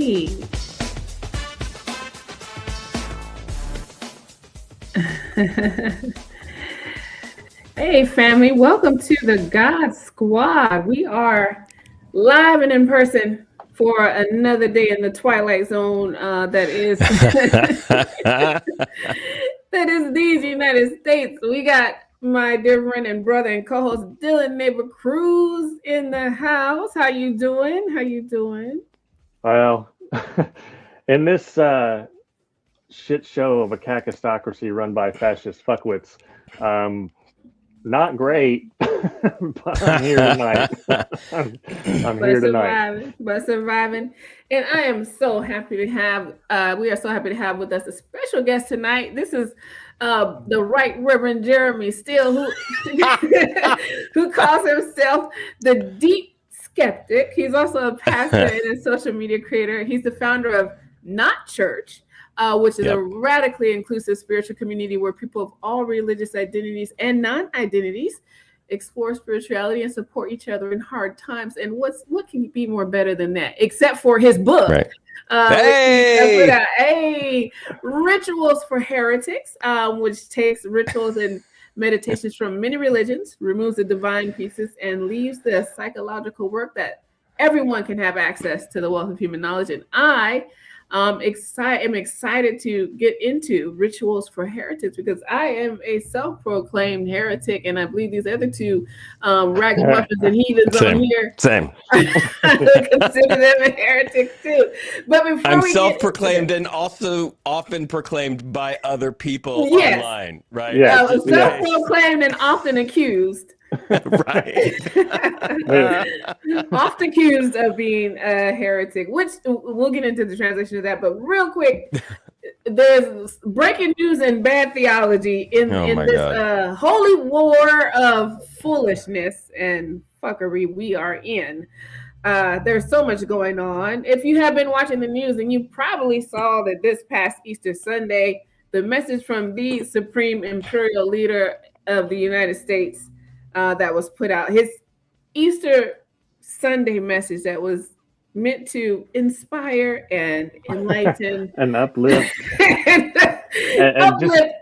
Hey. Hey, family. Welcome to the God Squad. We are live and in person for another day in the Twilight Zone that is that is these United States. We got my dear friend and brother and co-host Dillon, Naber, Cruz in the house. How you doing? How you doing? Well, in this shit show of a kakistocracy run by fascist fuckwits, not great, but I'm here tonight. I'm here tonight. Surviving. And I am so happy to have, we are so happy to have with us a special guest tonight. This is the Right Reverend Jeremy Steele, who calls himself the Deep Skeptic. He's also a pastor and a social media creator. He's the founder of Not Church, which is a radically inclusive spiritual community where people of all religious identities and non-identities explore spirituality and support each other in hard times. And what can be more better than that, except for his book? Right. Rituals for Heretics, which takes rituals and meditations from many religions, removes the divine pieces, and leaves the psychological work that everyone can have access to the wealth of human knowledge. And I am excited to get into Rituals for Heretics because I am a self-proclaimed heretic, and I believe these other two ragamuffins and heathens on here consider them a heretic too. But before I'm self-proclaimed and also often proclaimed by other people online, right? Yeah, self-proclaimed and often accused. Right. Often accused of being a heretic, which we'll get into the translation of that. But real quick, there's breaking news and bad theology in this holy war of foolishness and fuckery we are in. There's so much going on. If you have been watching the news, and you probably saw that this past Easter Sunday, the message from the Supreme Imperial Leader of the United States that was put out, his Easter Sunday message that was meant to inspire and enlighten and uplift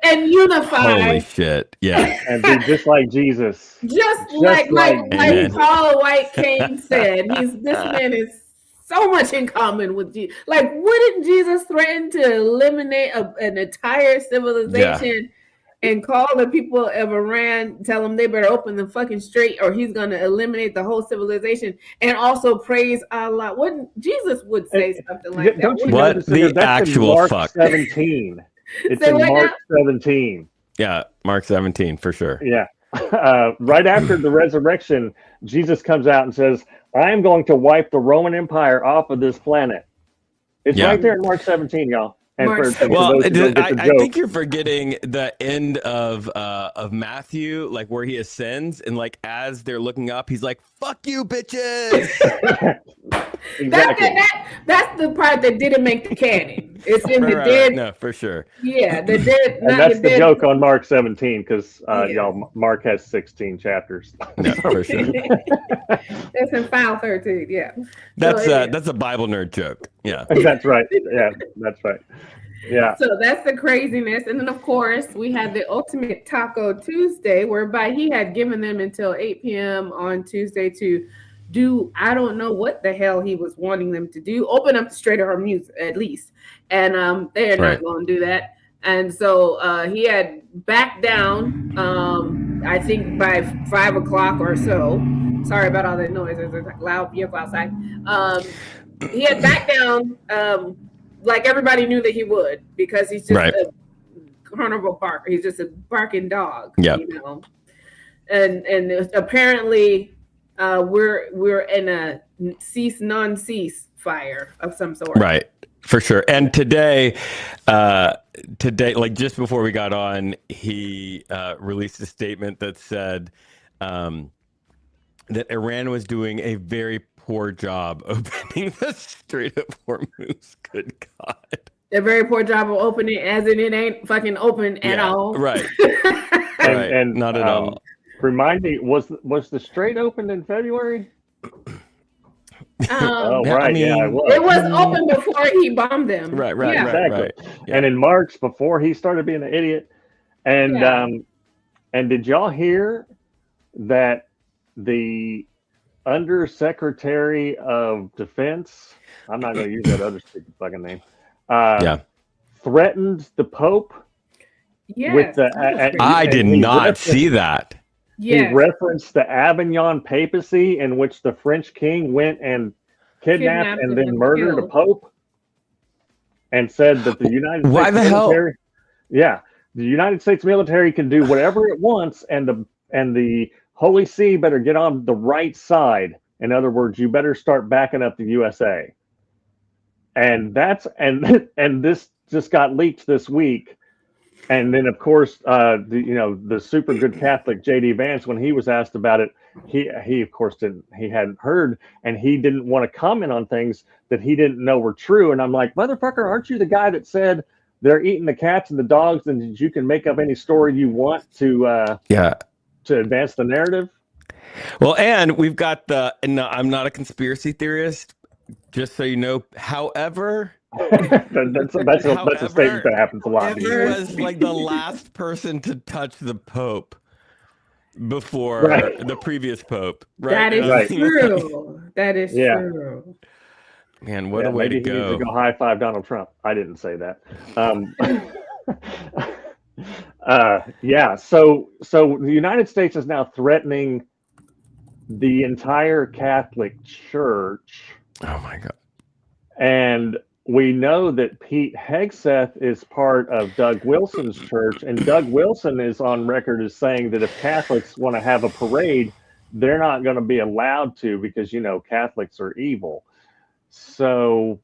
and unify. Holy shit! Yeah, and be just like Jesus, just like Paul White King said. This man is so much in common with Jesus. Like, wouldn't Jesus threaten to eliminate an entire civilization? And call the people of Iran, tell them they better open the fucking strait or he's going to eliminate the whole civilization, and also praise Allah. Wouldn't Jesus would say something like that? Don't you what the actual Mark fuck? 17. It's in Mark 17. Yeah, Mark 17 for sure. Yeah. Right after the resurrection, Jesus comes out and says, I am going to wipe the Roman Empire off of this planet. It's right there in Mark 17, y'all. I think you're forgetting the end of Matthew, like where he ascends, and like as they're looking up, he's like, "Fuck you, bitches." Exactly. That's the part that didn't make the canon. It's in the dead. No, for sure. Yeah, the dead. And that's the joke on Mark 17 because y'all, Mark has 16 chapters. No, for sure. That's in file 13. Yeah. That's a Bible nerd joke. Yeah. That's right. Yeah, that's right. Yeah. So that's the craziness. And then, of course, we had the ultimate Taco Tuesday, whereby he had given them until 8 p.m. on Tuesday to do, I don't know what the hell he was wanting them to do, open up the Straight Arm Music at least. And they're not going to do that. And so he had backed down, I think by 5 o'clock or so. Sorry about all that noise. There's a loud vehicle outside. He had backed down like everybody knew that he would, because he's just a carnival barker. He's just a barking dog, you know. And apparently we're in a non-cease fire of some sort. Right. For sure. And today, like just before we got on, he released a statement that said that Iran was doing a very poor job opening the Strait of Hormuz. Good God. A very poor job of opening, as in it ain't fucking open at all. Right. and not at all. Remind me, was the Strait opened in February? Right. I mean, it was open before he bombed them. Right. Exactly. Yeah. And in March, before he started being an idiot, and did y'all hear that the Undersecretary of Defense, I'm not going to use that other stupid fucking name, threatened the Pope? Yes. I did not see that. He referenced the Avignon papacy, in which the French king went and kidnapped and then murdered a pope, and said that the United States military, the United States military can do whatever it wants, and the Holy See better get on the right side. In other words, you better start backing up the USA. And this just got leaked this week. And then, of course, the super good Catholic J.D. Vance, when he was asked about it, he of course hadn't heard, and he didn't want to comment on things that he didn't know were true. And I'm like, motherfucker, aren't you the guy that said they're eating the cats and the dogs, and you can make up any story you want to advance the narrative? Well, and we've got I'm not a conspiracy theorist, just so you know. However, that's a statement that happens a lot. He was like the last person to touch the Pope before the previous Pope. Right? That is true. That is true. Man, what a way to go! He needs to go high five Donald Trump. I didn't say that. So the United States is now threatening the entire Catholic Church. Oh my God! And we know that Pete Hegseth is part of Doug Wilson's church, and Doug Wilson is on record as saying that if Catholics want to have a parade, they're not going to be allowed to, because Catholics are evil. So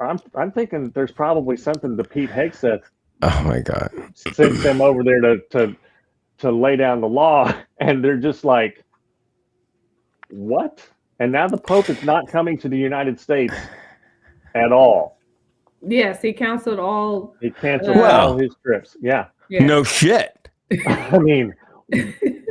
I'm thinking there's probably something to Pete Hegseth. Oh my God! Sends them over there to lay down the law, and they're just like, what? And now the Pope is not coming to the United States at all. Yes, he canceled all. He canceled all his trips. Yeah. No shit. I mean,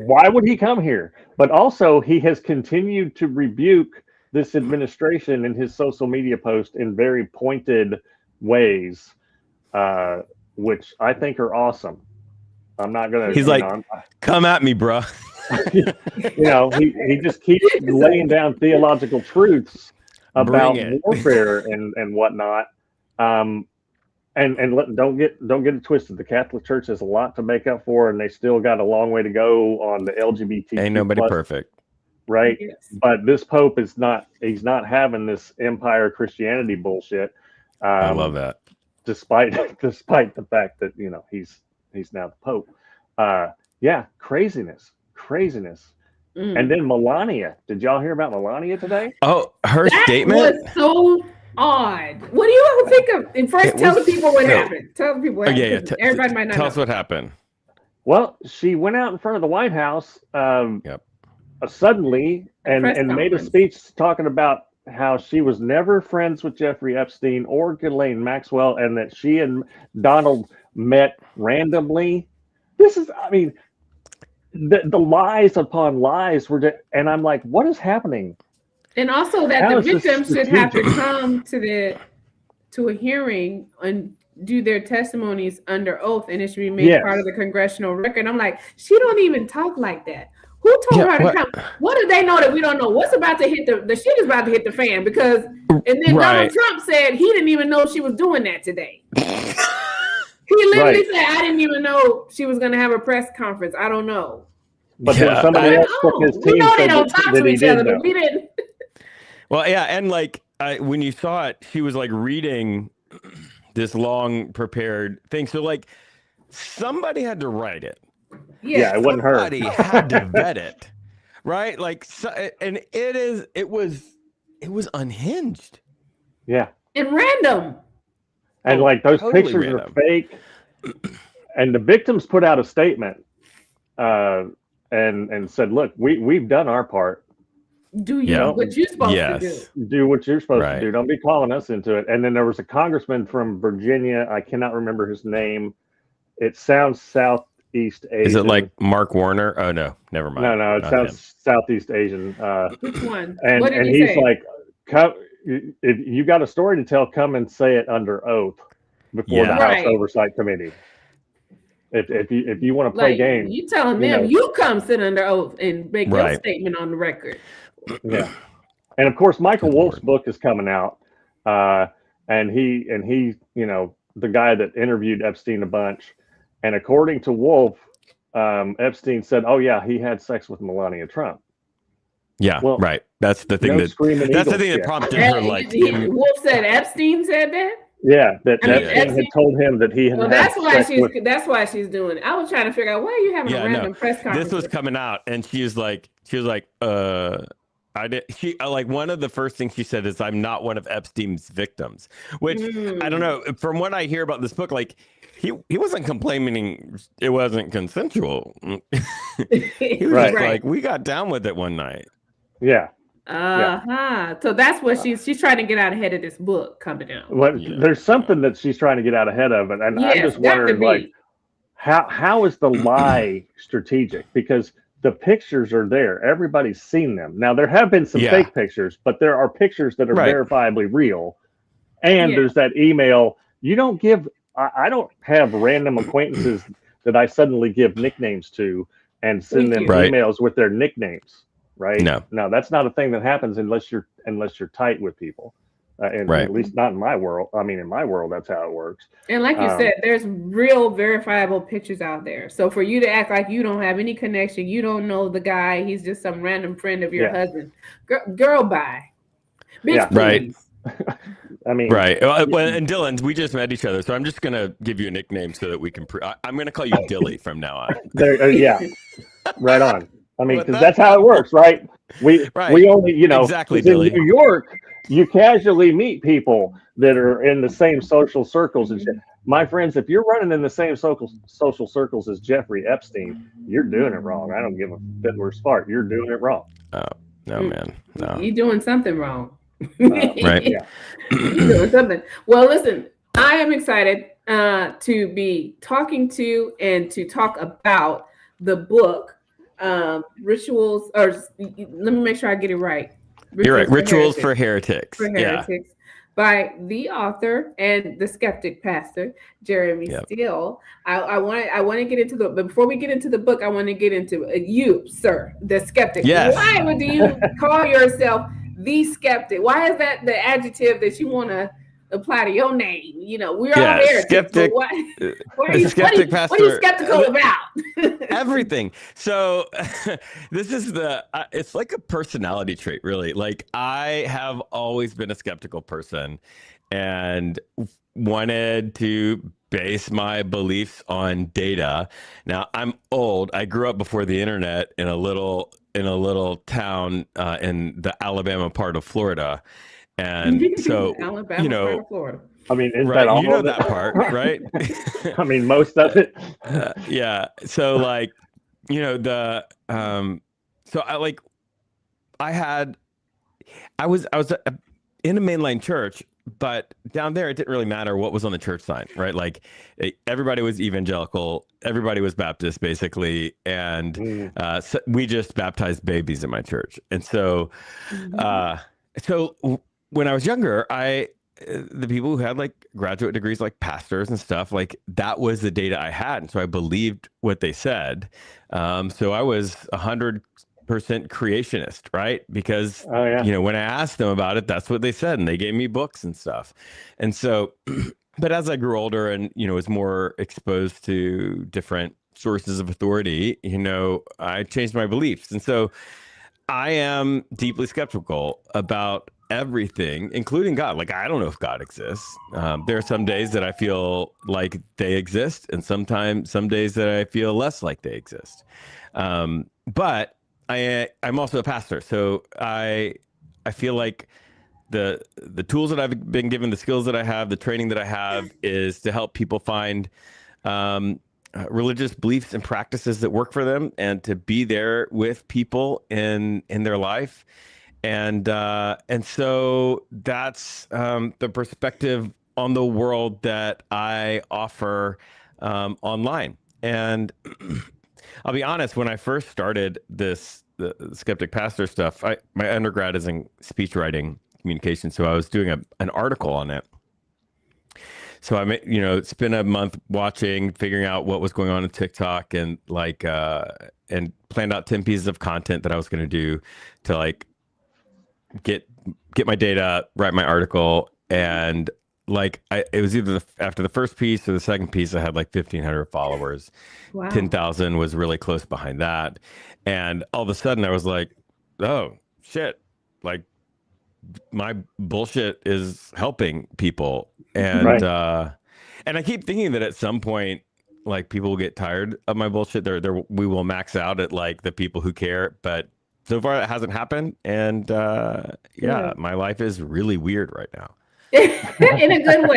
why would he come here? But also, he has continued to rebuke this administration in his social media post in very pointed ways, which I think are awesome. I'm not gonna. He's like, come at me, bro. He just keeps laying down theological truths about warfare and whatnot. And don't get it twisted. The Catholic Church has a lot to make up for, and they still got a long way to go on the LGBT. Ain't nobody perfect, right? Yes. But this Pope is not. He's not having this empire Christianity bullshit. I love that. Despite the fact that he's now the Pope. Craziness. And then Melania. Did y'all hear about Melania today? Oh, her statement was so odd. What do you all think of? And first, tell the people what happened. Tell the people what happened. Everybody might not tell know. us what happened. Well, she went out in front of the White House suddenly and made a speech talking about how she was never friends with Jeffrey Epstein or Ghislaine Maxwell, and that she and Donald met randomly. This is, I mean, the lies upon lies and I'm like, what is happening? And also that the victims should have to come to a hearing and do their testimonies under oath, and it should be made part of the congressional record. I'm like, she don't even talk like that. Who told her to come? What do they know that we don't know? What's about to hit the shit is about to hit the fan? Because and then Donald Trump said he didn't even know she was doing that today. He literally said, I didn't even know she was going to have a press conference. I don't know. But then somebody else took his team. We know they don't talk to each other, but we didn't. Well, yeah, and like when you saw it, she was like reading this long prepared thing. So like somebody had to write it. Yeah, it wasn't her. Somebody had to vet it, right? Like, and it was unhinged. Yeah, and random. And like those pictures are fake. And the victims put out a statement and said, look, we've done our part. Do what you're supposed to do. Do what you're supposed to do. Don't be calling us into it. And then there was a congressman from Virginia. I cannot remember his name. It sounds Southeast Asian. Is it like Mark Warner? Oh, no. Never mind. No. It sounds Southeast Asian. Which one? And what did and he he's say? like, if you got a story to tell, come and say it under oath before the House Oversight Committee. If you want to play games, you telling them you come sit under oath and make your statement on the record. Yeah, and of course Michael Wolff's book is coming out, and he the guy that interviewed Epstein a bunch, and according to Wolff, Epstein said, "Oh yeah, he had sex with Melania Trump." Yeah, well, right. That's the thing that prompted her. Like Wolff said, Epstein said that. Yeah, Epstein had told him that he had. Well, that's why she's doing it. I was trying to figure out why are you having a random press conference. This was coming out, and she was like, I did. She like one of the first things she said is, "I'm not one of Epstein's victims," which I don't know. From what I hear about this book, like he wasn't complaining it wasn't consensual. He was just like, we got down with it one night. Yeah. So that's what she's trying to get out ahead of this book coming out. Well, there's something that she's trying to get out ahead of, and I'm just wondering, like, how is the lie strategic? Because the pictures are there, everybody's seen them. Now there have been some fake pictures, but there are pictures that are verifiably real, and there's that email. You don't give. I don't have random acquaintances that I suddenly give nicknames to and send them emails with their nicknames. Right. No, that's not a thing that happens unless you're tight with people. And at least not in my world. I mean, in my world, that's how it works. And like you said, there's real verifiable pictures out there. So for you to act like you don't have any connection, you don't know the guy, he's just some random friend of your husband. Girl, bye. Bitch, right. I mean, right. Well, and Dillon, we just met each other, so I'm just gonna give you a nickname so that we can. I'm gonna call you Dilly from now on. Right on. I mean, because that's how it works, right? We only, exactly. In New York, you casually meet people that are in the same social circles and shit. My friends, if you're running in the same social circles as Jeffrey Epstein, you're doing it wrong. I don't give a fiddler's fart. You're doing it wrong. Oh no, man, no. You're doing something wrong. Right? Yeah, you're doing something. Well, listen, I am excited to be talking to and to talk about the book. Rituals, or let me make sure I get it right. You're right. Rituals for Heretics. By the author and the skeptic pastor, Jeremy Steele. I want to get into but before we get into the book, I want to get into you, sir, the skeptic. Yes. Why do you call yourself the skeptic? Why is that the adjective that you want to apply to your name? We're all heretics. Skeptic. What are you skeptical about? Everything. So this is it's like a personality trait, really. Like I have always been a skeptical person and wanted to base my beliefs on data. Now I'm old. I grew up before the internet in a little town in the Alabama part of Florida. And so, Alabama, Florida. I mean, that all that part, right? I mean, most of it. Yeah. So, like, so I was in a mainline church, but down there it didn't really matter what was on the church sign, right? Like, everybody was evangelical, everybody was Baptist, basically, and so we just baptized babies in my church, and so, when I was younger, the people who had like graduate degrees, like pastors and stuff, like that was the data I had. And so I believed what they said. So I was 100% creationist, right? Because, when I asked them about it, that's what they said. And they gave me books and stuff. And so, but as I grew older and, was more exposed to different sources of authority, I changed my beliefs. And so I am deeply skeptical about everything, including God. Like, I don't know if God exists. There are some days that I feel like they exist, and some days that I feel less like they exist. But I'm also a pastor, so I feel like the tools that I've been given, the skills that I have, the training that I have, is to help people find religious beliefs and practices that work for them, and to be there with people in their life. And so that's the perspective on the world that I offer online. And I'll be honest, when I first started the skeptic pastor stuff, my undergrad is in speech writing, communication. So I was doing an article on it. So I spent a month watching, figuring out what was going on in TikTok, and and planned out 10 pieces of content that I was going to do to like get my data, write my article, and it was either after the first piece or the second piece, I had like 1,500 followers. Wow. 10,000 was really close behind that. And all of a sudden I was like, oh shit, like my bullshit is helping people. And, right. And I keep thinking that at some point, like people will get tired of my bullshit. We will max out at like the people who care, but so far it hasn't happened. And, yeah, my life is really weird right now. In a good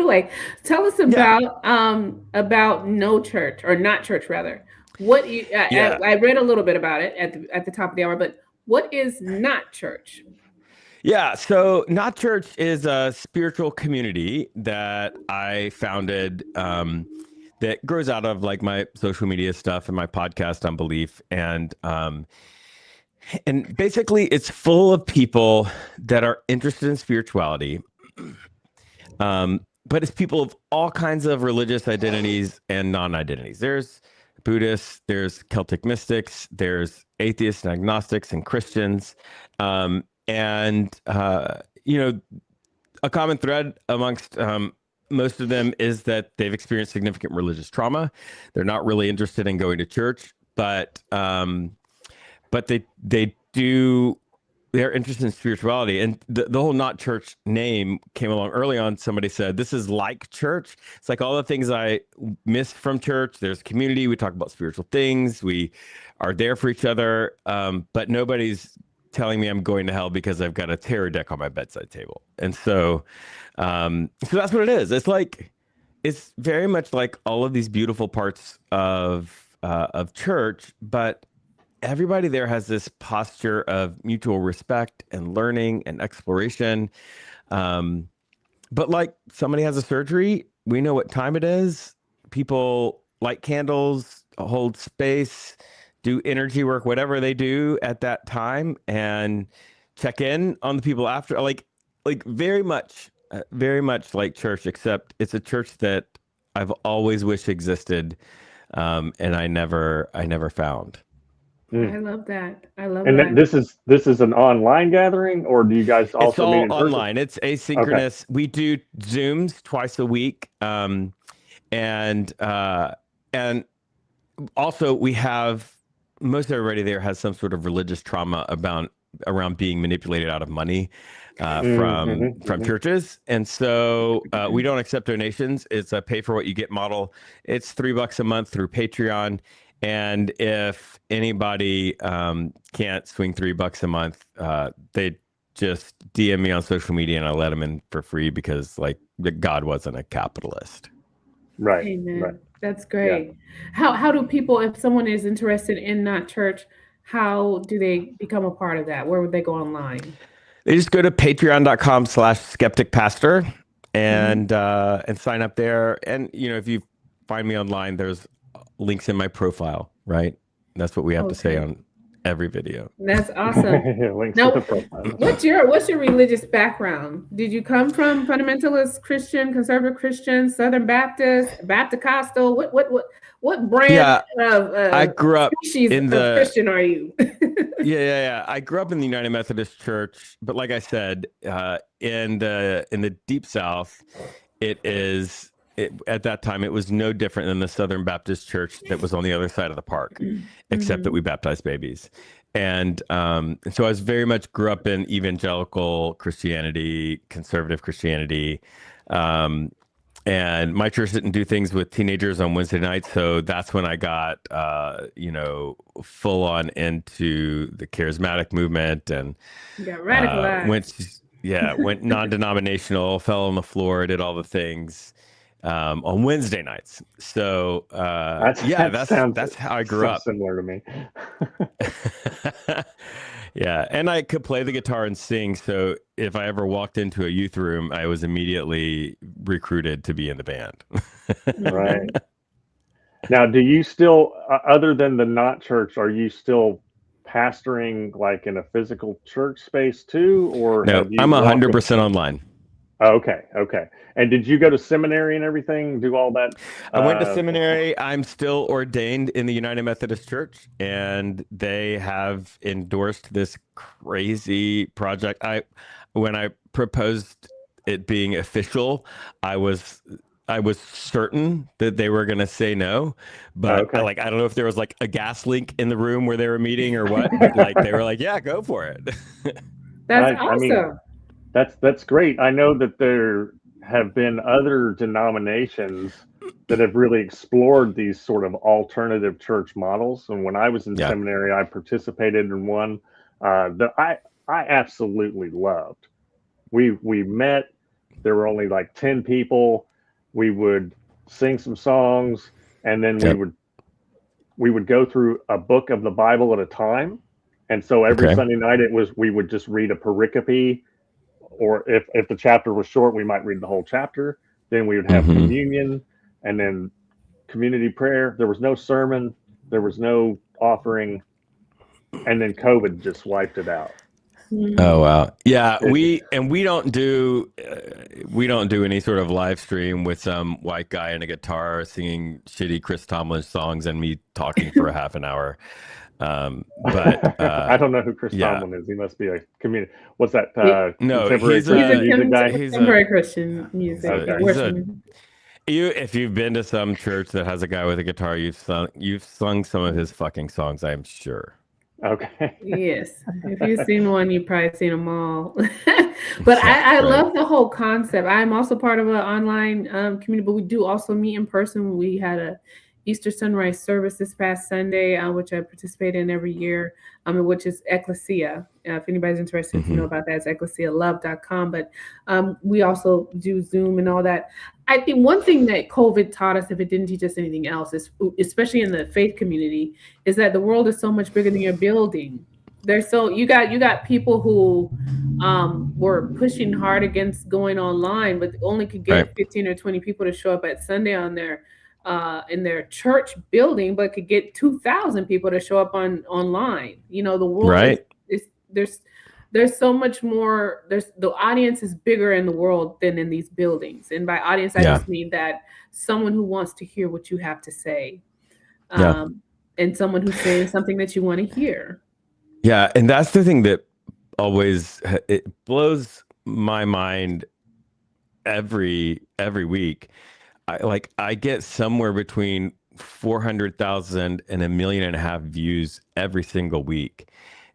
way. Tell us about no church, or not church rather. What you I read a little bit about it at the top of the hour, but what is not church? Yeah, so Not Church is a spiritual community that I founded that grows out of like my social media stuff and my podcast on belief, and basically it's full of people that are interested in spirituality. But it's people of all kinds of religious identities and non-identities. There's Buddhists, there's Celtic mystics, there's atheists and agnostics and Christians. A common thread amongst most of them is that they've experienced significant religious trauma. They're not really interested in going to church, but they're interested in spirituality. And the whole Not Church name came along early on. Somebody said, this is like church. It's like all the things I miss from church. There's community. We talk about spiritual things. We are there for each other. But nobody's telling me I'm going to hell because I've got a tarot deck on my bedside table. And so that's what it is. It's very much like all of these beautiful parts of church, but everybody there has this posture of mutual respect and learning and exploration. But like somebody has a surgery, we know what time it is. People light candles, hold space, do energy work, whatever they do at that time, and check in on the people after. Like very much like church, except it's a church that I've always wished existed, and I never found. I love that. And this is an online gathering, or do you guys also meet in person? It's all online. It's asynchronous. Okay. We do Zooms twice a week, and also we have most everybody there has some sort of religious trauma around being manipulated out of money from churches, and so we don't accept donations. It's a pay for what you get model. It's $3 a month through Patreon. And if anybody can't swing $3 a month, they just DM me on social media and I let them in for free because like God wasn't a capitalist. Right. Amen. Right. That's great. Yeah. How do people, if someone is interested in Not Church, how do they become a part of that? Where would they go online? They just go to patreon.com/skepticpastor and sign up there. And if you find me online, there's links in my profile, right? That's what we have to say on every video. That's awesome. Links now, to the profile. what's your religious background? Did you come from fundamentalist Christian, conservative Christian, Southern Baptist, Baptist-costal? What brand of I grew up species of Christian are you? Yeah. I grew up in the United Methodist Church, but like I said, in the Deep South, at that time, it was no different than the Southern Baptist Church that was on the other side of the park, except that we baptized babies. And so I was very much grew up in evangelical Christianity, conservative Christianity. And my church didn't do things with teenagers on Wednesday nights. So that's when I got, full on into the charismatic movement and got radicalized. Went non-denominational, fell on the floor, did all the things. On Wednesday nights. So that's how I grew up. Similar to me. Yeah, and I could play the guitar and sing. So if I ever walked into a youth room, I was immediately recruited to be in the band. Right. Now, do you still, other than the Not Church, are you still pastoring like in a physical church space too, or No, have you I'm walked 100% online. Okay. And did you go to seminary and everything? Do all that? I went to seminary. I'm still ordained in the United Methodist Church, and they have endorsed this crazy project. When I proposed it being official, I was certain that they were going to say no, but I don't know if there was like a gas leak in the room where they were meeting or what, but like they were like, yeah, go for it. That's awesome. I mean, that's great. I know that there have been other denominations that have really explored these sort of alternative church models. And when I was in seminary, I participated in one that I absolutely loved. We met. There were only like 10 people. We would sing some songs, and then we would go through a book of the Bible at a time. And so every Sunday night we would just read a pericope, or if the chapter was short, we might read the whole chapter. Then we would have communion, and then community prayer. There was no sermon, there was no offering, and then COVID just wiped it out. Oh wow. Yeah, we don't do any sort of live stream with some white guy and a guitar singing shitty Chris Tomlin songs and me talking for a half an hour. But I don't know who Chris Tomlin is. He must be a community. What's that? No, he's contemporary Christian music. If you've been to some church that has a guy with a guitar, you've sung some of his fucking songs, I'm sure. Okay. Yes. If you've seen one, you've probably seen them all. But I love the whole concept. I'm also part of an online community, but we do also meet in person. We had a Easter sunrise service this past Sunday, which I participate in every year, which is Ecclesia. If anybody's interested to know about that, it's ecclesialove.com. But we also do Zoom and all that. I think one thing that COVID taught us, if it didn't teach us anything else, is especially in the faith community, is that the world is so much bigger than your building. You got people who were pushing hard against going online, but only could get 15 or 20 people to show up at Sunday on their in their church building, but could get 2,000 people to show up online. The world there's so much more. The audience is bigger in the world than in these buildings. And by audience, I just mean that someone who wants to hear what you have to say, and someone who's saying something that you want to hear. Yeah, and that's the thing that always it blows my mind every week. I get somewhere between 400,000 and 1.5 million views every single week,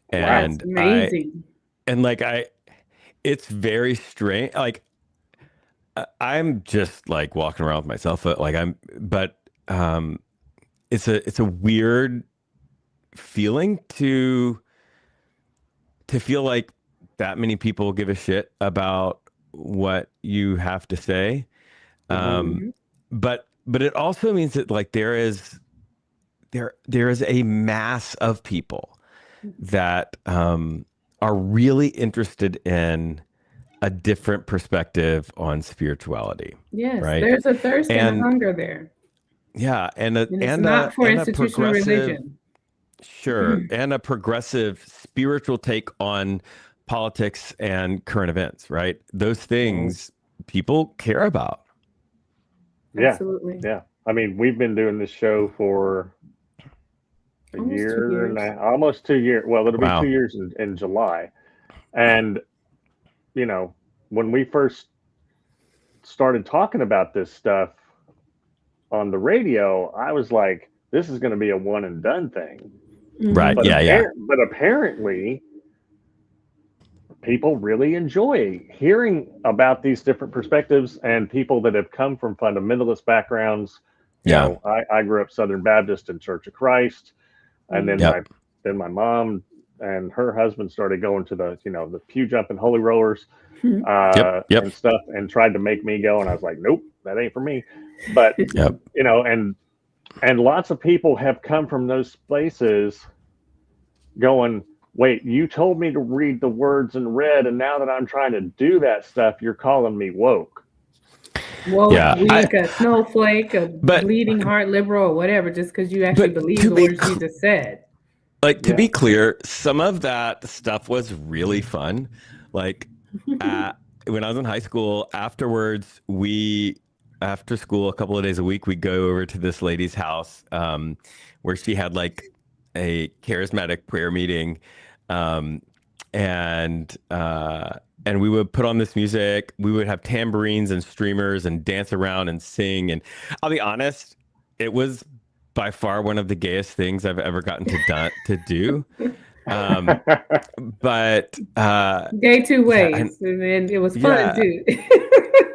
and that's amazing. It's very strange. I'm just like walking around with myself, it's a weird feeling to feel like that many people give a shit about what you have to say. But it also means that there is a mass of people that are really interested in a different perspective on spirituality. Yes, right? There's a thirst and a hunger there. Yeah, and it's not for institutional religion. Sure, and a progressive spiritual take on politics and current events, right? Those things people care about. Yeah, absolutely. Yeah. I mean, we've been doing this show for almost 2 years. Almost 2 years. Well, it'll be 2 years in July. And, when we first started talking about this stuff on the radio, I was like, this is going to be a one and done thing. Right. But But apparently, people really enjoy hearing about these different perspectives and people that have come from fundamentalist backgrounds. I grew up Southern Baptist and Church of Christ, and then my mom and her husband started going to the pew jumping holy rollers and stuff, and tried to make me go, and I was like, nope, that ain't for me. But and lots of people have come from those places going, wait, you told me to read the words in red, and now that I'm trying to do that stuff, you're calling me woke. Woke, weak, a snowflake, a bleeding heart liberal, or whatever, just because you actually believe the words Jesus said. Like, to be clear, some of that stuff was really fun. Like, when I was in high school, afterwards, after school, a couple of days a week, we'd go over to this lady's house, where she had like a charismatic prayer meeting. And we would put on this music. We would have tambourines and streamers and dance around and sing. And I'll be honest, it was by far one of the gayest things I've ever gotten to do. But gay two ways, and it was fun too.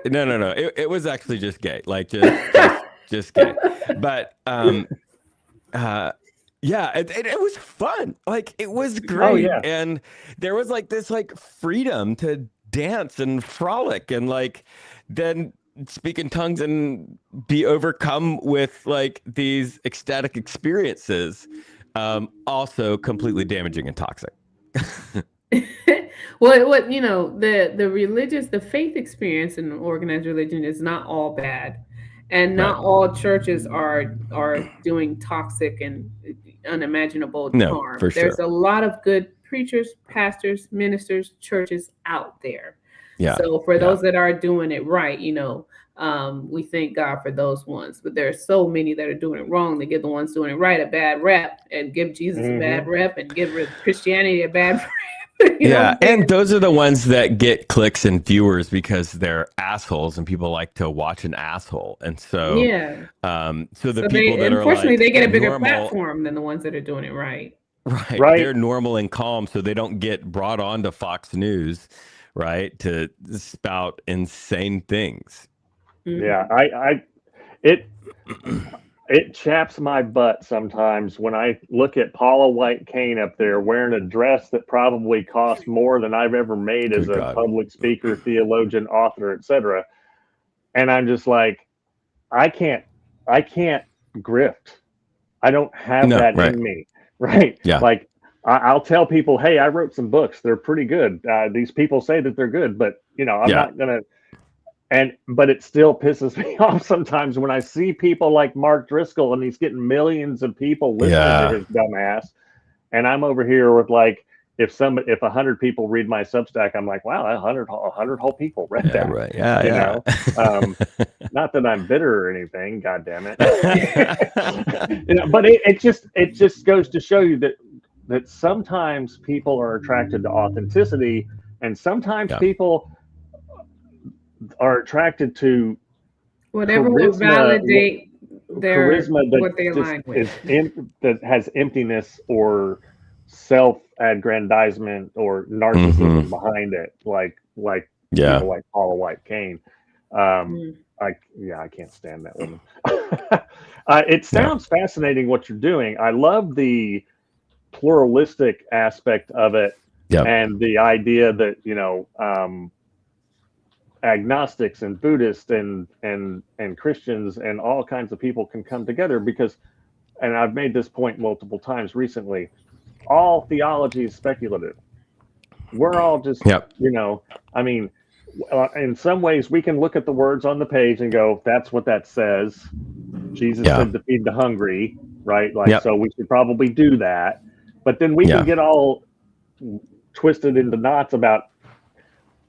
No. It was actually just gay, like just gay. But yeah, it was fun. Like, it was great. Oh, yeah. And there was like this like freedom to dance and frolic and like then speak in tongues and be overcome with like these ecstatic experiences. Also completely damaging and toxic. Well, what the faith experience in organized religion is not all bad, and not all churches are doing toxic and unimaginable harm. For There's sure. a lot of good preachers, pastors, ministers, churches out there. Yeah. So for those that are doing it right, we thank God for those ones. But there are so many that are doing it wrong. They give the ones doing it right a bad rep, and give Jesus a bad rep, and give Christianity a bad rep. And those are the ones that get clicks and viewers because they're assholes, and people like to watch an asshole. And so, so the people that unfortunately, are like, they get a bigger platform than the ones that are doing it right. Right. They're normal and calm, so they don't get brought on to Fox News, right, to spout insane things. Yeah, it chaps my butt sometimes when I look at Paula White Cain up there wearing a dress that probably cost more than I've ever made as a public speaker, theologian, author, etc. And I'm just like, I can't grift. I don't have that in me, right? Yeah. Like, I'll tell people, hey, I wrote some books. They're pretty good. These people say that they're good, but I'm not gonna. But it still pisses me off sometimes when I see people like Mark Driscoll and he's getting millions of people listening to his dumb ass. And I'm over here with like, if 100 people read my Substack, I'm like, wow, 100 whole people read that. Right. Not that I'm bitter or anything, God damn it. But it just goes to show you that sometimes people are attracted to authenticity, and sometimes people are attracted to whatever will validate their charisma what they align with. That has emptiness or self-aggrandizement or narcissism behind it, like people like Paula White Cain. I can't stand that woman. It sounds fascinating what you're doing. I love the pluralistic aspect of it, and the idea that agnostics and Buddhists and Christians and all kinds of people can come together, because, and I've made this point multiple times recently, all theology is speculative. We're all just, I mean, in some ways we can look at the words on the page and go, that's what that says. Jesus said to feed the hungry, right? Like, so we should probably do that. But then we can get all twisted into knots about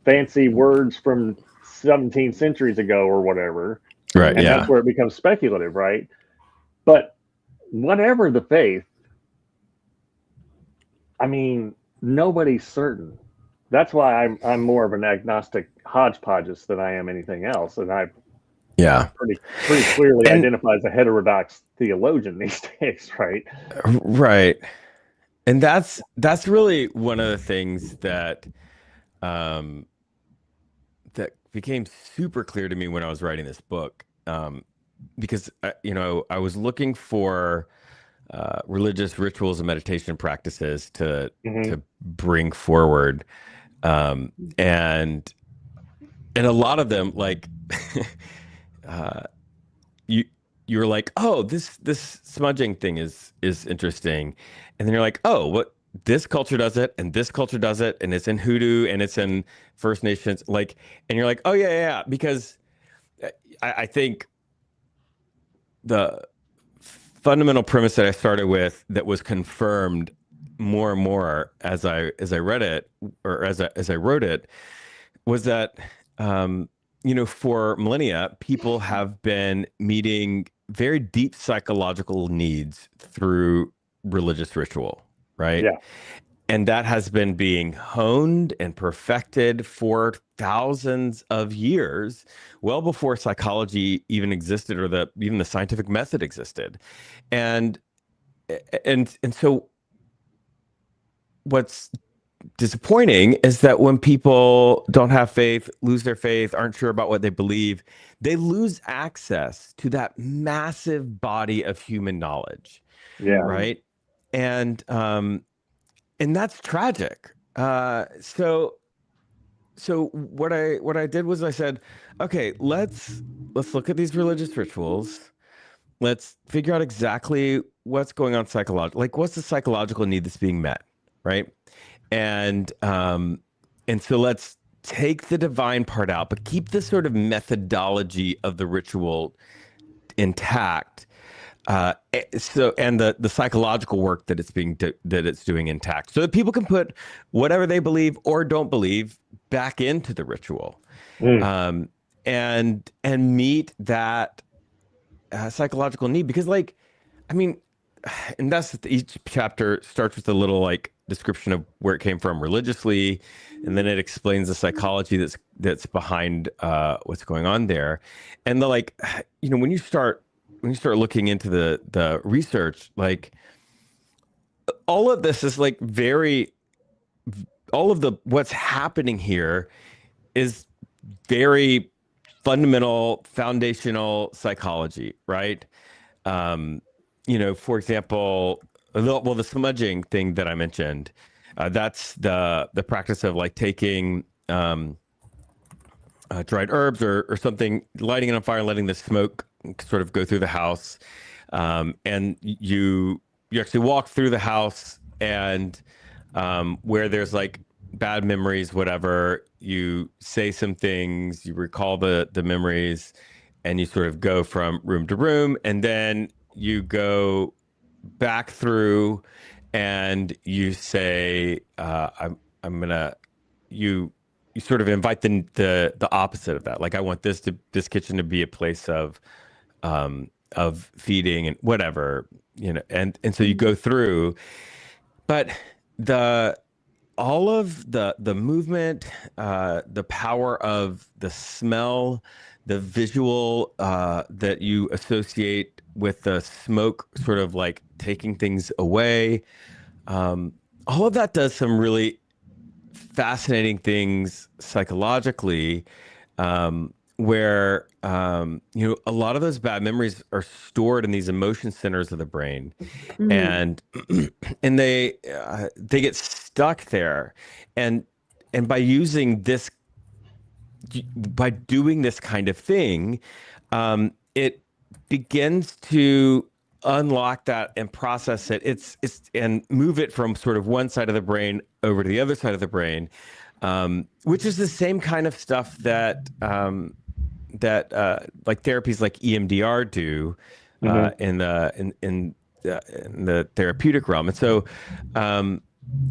fancy words from 17 centuries ago or whatever. Right. And that's where it becomes speculative, right? But whatever the faith, I mean, nobody's certain. That's why I'm more of an agnostic hodgepodgeist than I am anything else. And I pretty clearly identify as a heterodox theologian these days, right? Right. And that's really one of the things that that became super clear to me when I was writing this book, because I was looking for religious rituals and meditation practices to bring forward, and a lot of them, like you're like, oh, this smudging thing is interesting, and then you're like, oh, what, this culture does it, and this culture does it, and it's in Hoodoo, and it's in First Nations, like, and you're like, oh yeah, because I think the fundamental premise that I started with that was confirmed more and more as I read it, or as I wrote it, was that for millennia, people have been meeting very deep psychological needs through religious ritual, right? Yeah. And that has been being honed and perfected for thousands of years, well before psychology even existed, or even the scientific method existed. And so what's disappointing is that when people don't have faith, lose their faith, aren't sure about what they believe, they lose access to that massive body of human knowledge. Yeah. Right. And that's tragic. So what I did was I said, okay, let's look at these religious rituals. Let's figure out exactly what's going on psychologically. Like, what's the psychological need that's being met, right? And so let's take the divine part out, but keep the sort of methodology of the ritual intact. And the psychological work that it's doing intact, so that people can put whatever they believe or don't believe back into the ritual, and meet that psychological need. Because, and each chapter starts with a little description of where it came from religiously, and then it explains the psychology that's behind what's going on there. And when you start looking into the research, all of this is all of what's happening here is very fundamental, foundational psychology, right? For example, the smudging thing that I mentioned, that's the practice of taking dried herbs or something, lighting it on fire, letting the smoke sort of go through the house, and you actually walk through the house, and where there's bad memories, whatever, you say some things, you recall the memories, and you sort of go from room to room, and then you go back through and you say, I'm gonna, you sort of invite the opposite of that. I want this kitchen to be a place of feeding and whatever, and so you go through, but all of the movement, the power of the smell, the visual that you associate with the smoke, sort of taking things away, all of that does some really fascinating things psychologically, where a lot of those bad memories are stored in these emotion centers of the brain, and they get stuck there, and by doing this kind of thing, it begins to unlock that and process it. And move it from sort of one side of the brain over to the other side of the brain, which is the same kind of stuff that therapies like EMDR do in the therapeutic realm. And so,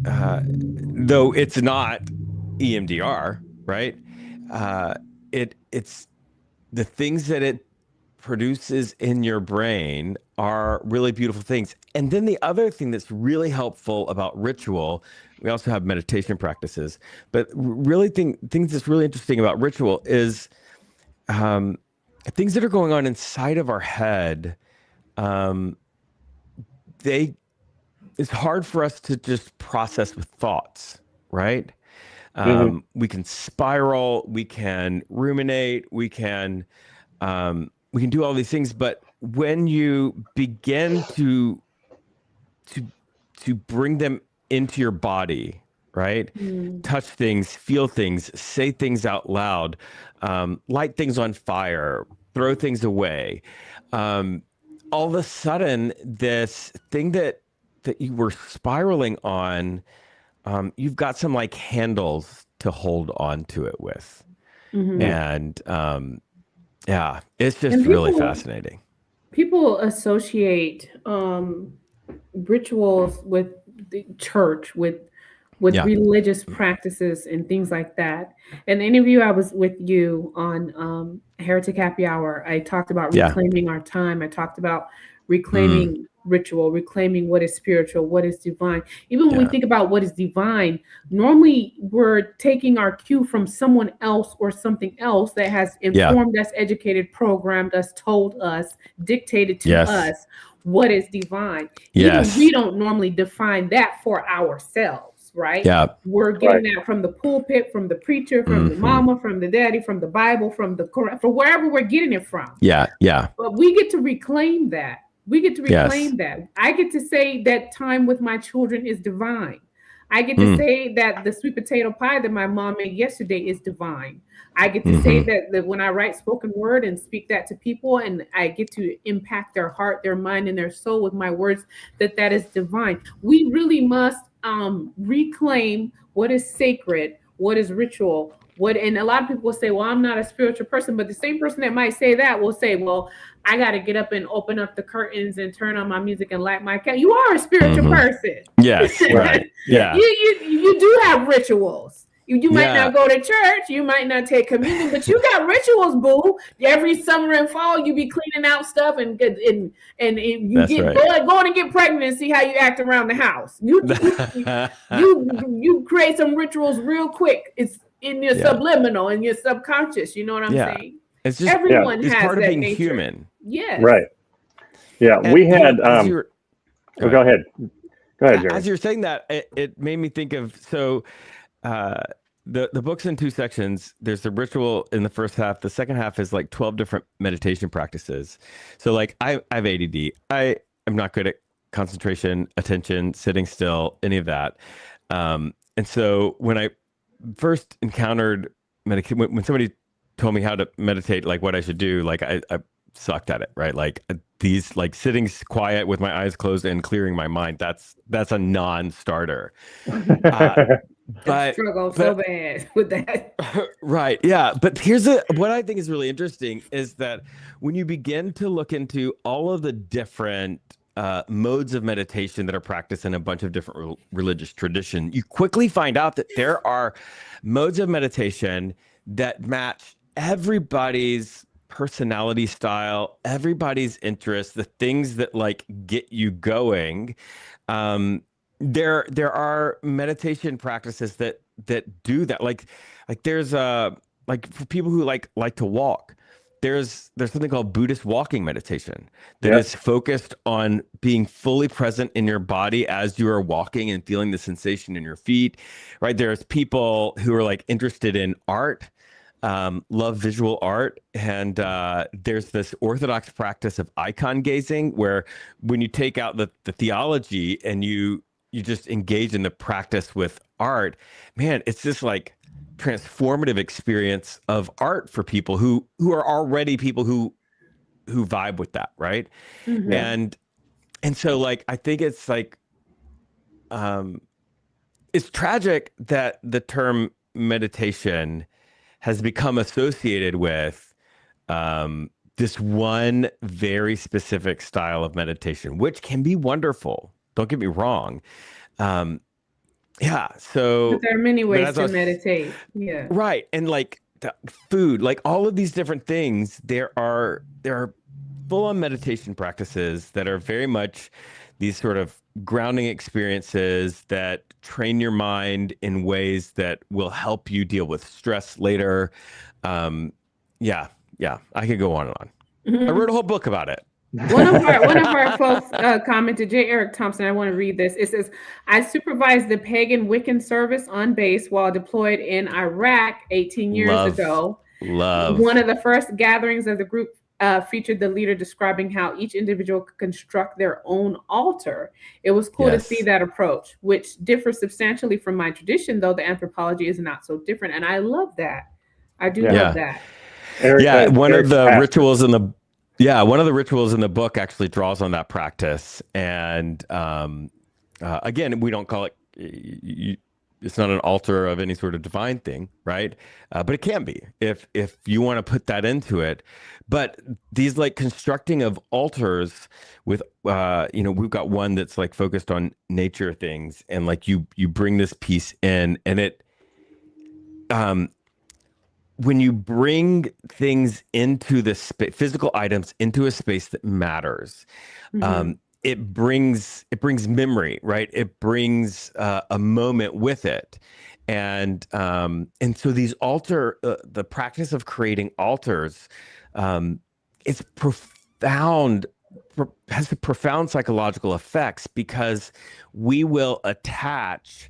though it's not EMDR, right? It's the things that it produces in your brain are really beautiful things. And then the other thing that's really helpful about ritual, we also have meditation practices, but really things that's really interesting about ritual is things that are going on inside of our head. It's hard for us to just process with thoughts, right? We can spiral, we can ruminate, we can do all these things, but when you begin to bring them into your body, right? Touch things, feel things, say things out loud, light things on fire, throw things away. All of a sudden, this thing that you were spiraling on, you've got some handles to hold on to it with. And yeah, it's just really fascinating. People associate rituals with the church, with religious practices and things like that. In the interview I was with you on Heretic Happy Hour, I talked about reclaiming our time. I talked about reclaiming ritual, reclaiming what is spiritual, what is divine. Even when we think about what is divine, normally we're taking our cue from someone else or something else that has informed us, educated, programmed us, told us, dictated to us what is divine. Even we don't normally define that for ourselves, right? Yeah. We're getting that from the pulpit, from the preacher, from the mama, from the daddy, from the Bible, from the Quran, from wherever we're getting it from. Yeah. But we get to reclaim that. We get to reclaim that. I get to say that time with my children is divine. I get to say that the sweet potato pie that my mom made yesterday is divine. I get to say that when I write spoken word and speak that to people, and I get to impact their heart, their mind, and their soul with my words, that is divine. We really must reclaim what is sacred, what is ritual, and a lot of people will say, well, I'm not a spiritual person, but the same person that might say that will say, well, I got to get up and open up the curtains and turn on my music and light my candle. You are a spiritual person. Yes, right. Yeah. You do have rituals. You might not go to church, you might not take communion, but you got rituals, boo. Every summer and fall, you be cleaning out stuff and you going and get pregnant and see how you act around the house. You create some rituals real quick. It's in your subliminal and your subconscious. You know what I'm saying? It's just everyone has part of that being nature. Human. Yes. Right. Yeah. And we had. Go ahead. Go ahead, Jeremy. As you're saying that, it made me think of the book's in two sections. There's the ritual in the first half. The second half is like 12 different meditation practices. So like I have ADD. I am not good at concentration, attention, sitting still, any of that. And so when I first encountered meditation, when somebody told me how to meditate, like what I should do, like I sucked at it, right? Like these, like sitting quiet with my eyes closed and clearing my mind, that's a non-starter. I struggle so bad with that. Right. Yeah. But here's what I think is really interesting is that when you begin to look into all of the different modes of meditation that are practiced in a bunch of different religious traditions, you quickly find out that there are modes of meditation that match everybody's personality style, everybody's interests, the things that like get you going. There are meditation practices that do that. Like there's like for people who like to walk, there's something called Buddhist walking meditation that is focused on being fully present in your body as you are walking and feeling the sensation in your feet, right? There's people who are like interested in art, love visual art, and there's this orthodox practice of icon gazing where when you take out the theology and you just engage in the practice with art, man, it's this like transformative experience of art for people who are already people who vibe with that, right? And so like I think it's like it's tragic that the term meditation has become associated with this one very specific style of meditation, which can be wonderful. Don't get me wrong. So but there are many ways to meditate. Yeah. Right. And like food, like all of these different things, there are full-on meditation practices that are very much these sort of grounding experiences that train your mind in ways that will help you deal with stress later. I could go on and on. I wrote a whole book about it. One of our folks commented, J. Eric Thompson, I want to read this. It says, I supervised the pagan Wiccan service on base while deployed in Iraq 18 years ago. One of the first gatherings of the group featured the leader describing how each individual could construct their own altar. It was cool to see that approach, which differs substantially from my tradition, though the anthropology is not so different. And I love that. I do love that. One of the rituals in the book actually draws on that practice. And again, we don't call it, it's not an altar of any sort of divine thing, right? But it can be if you want to put that into it. But these like constructing of altars with we've got one that's like focused on nature things, and like you bring this piece in, and it when you bring things into the physical items into a space that matters, it brings memory, right? It brings a moment with it, and so these the practice of creating altars, it's profound. Has profound psychological effects because we will attach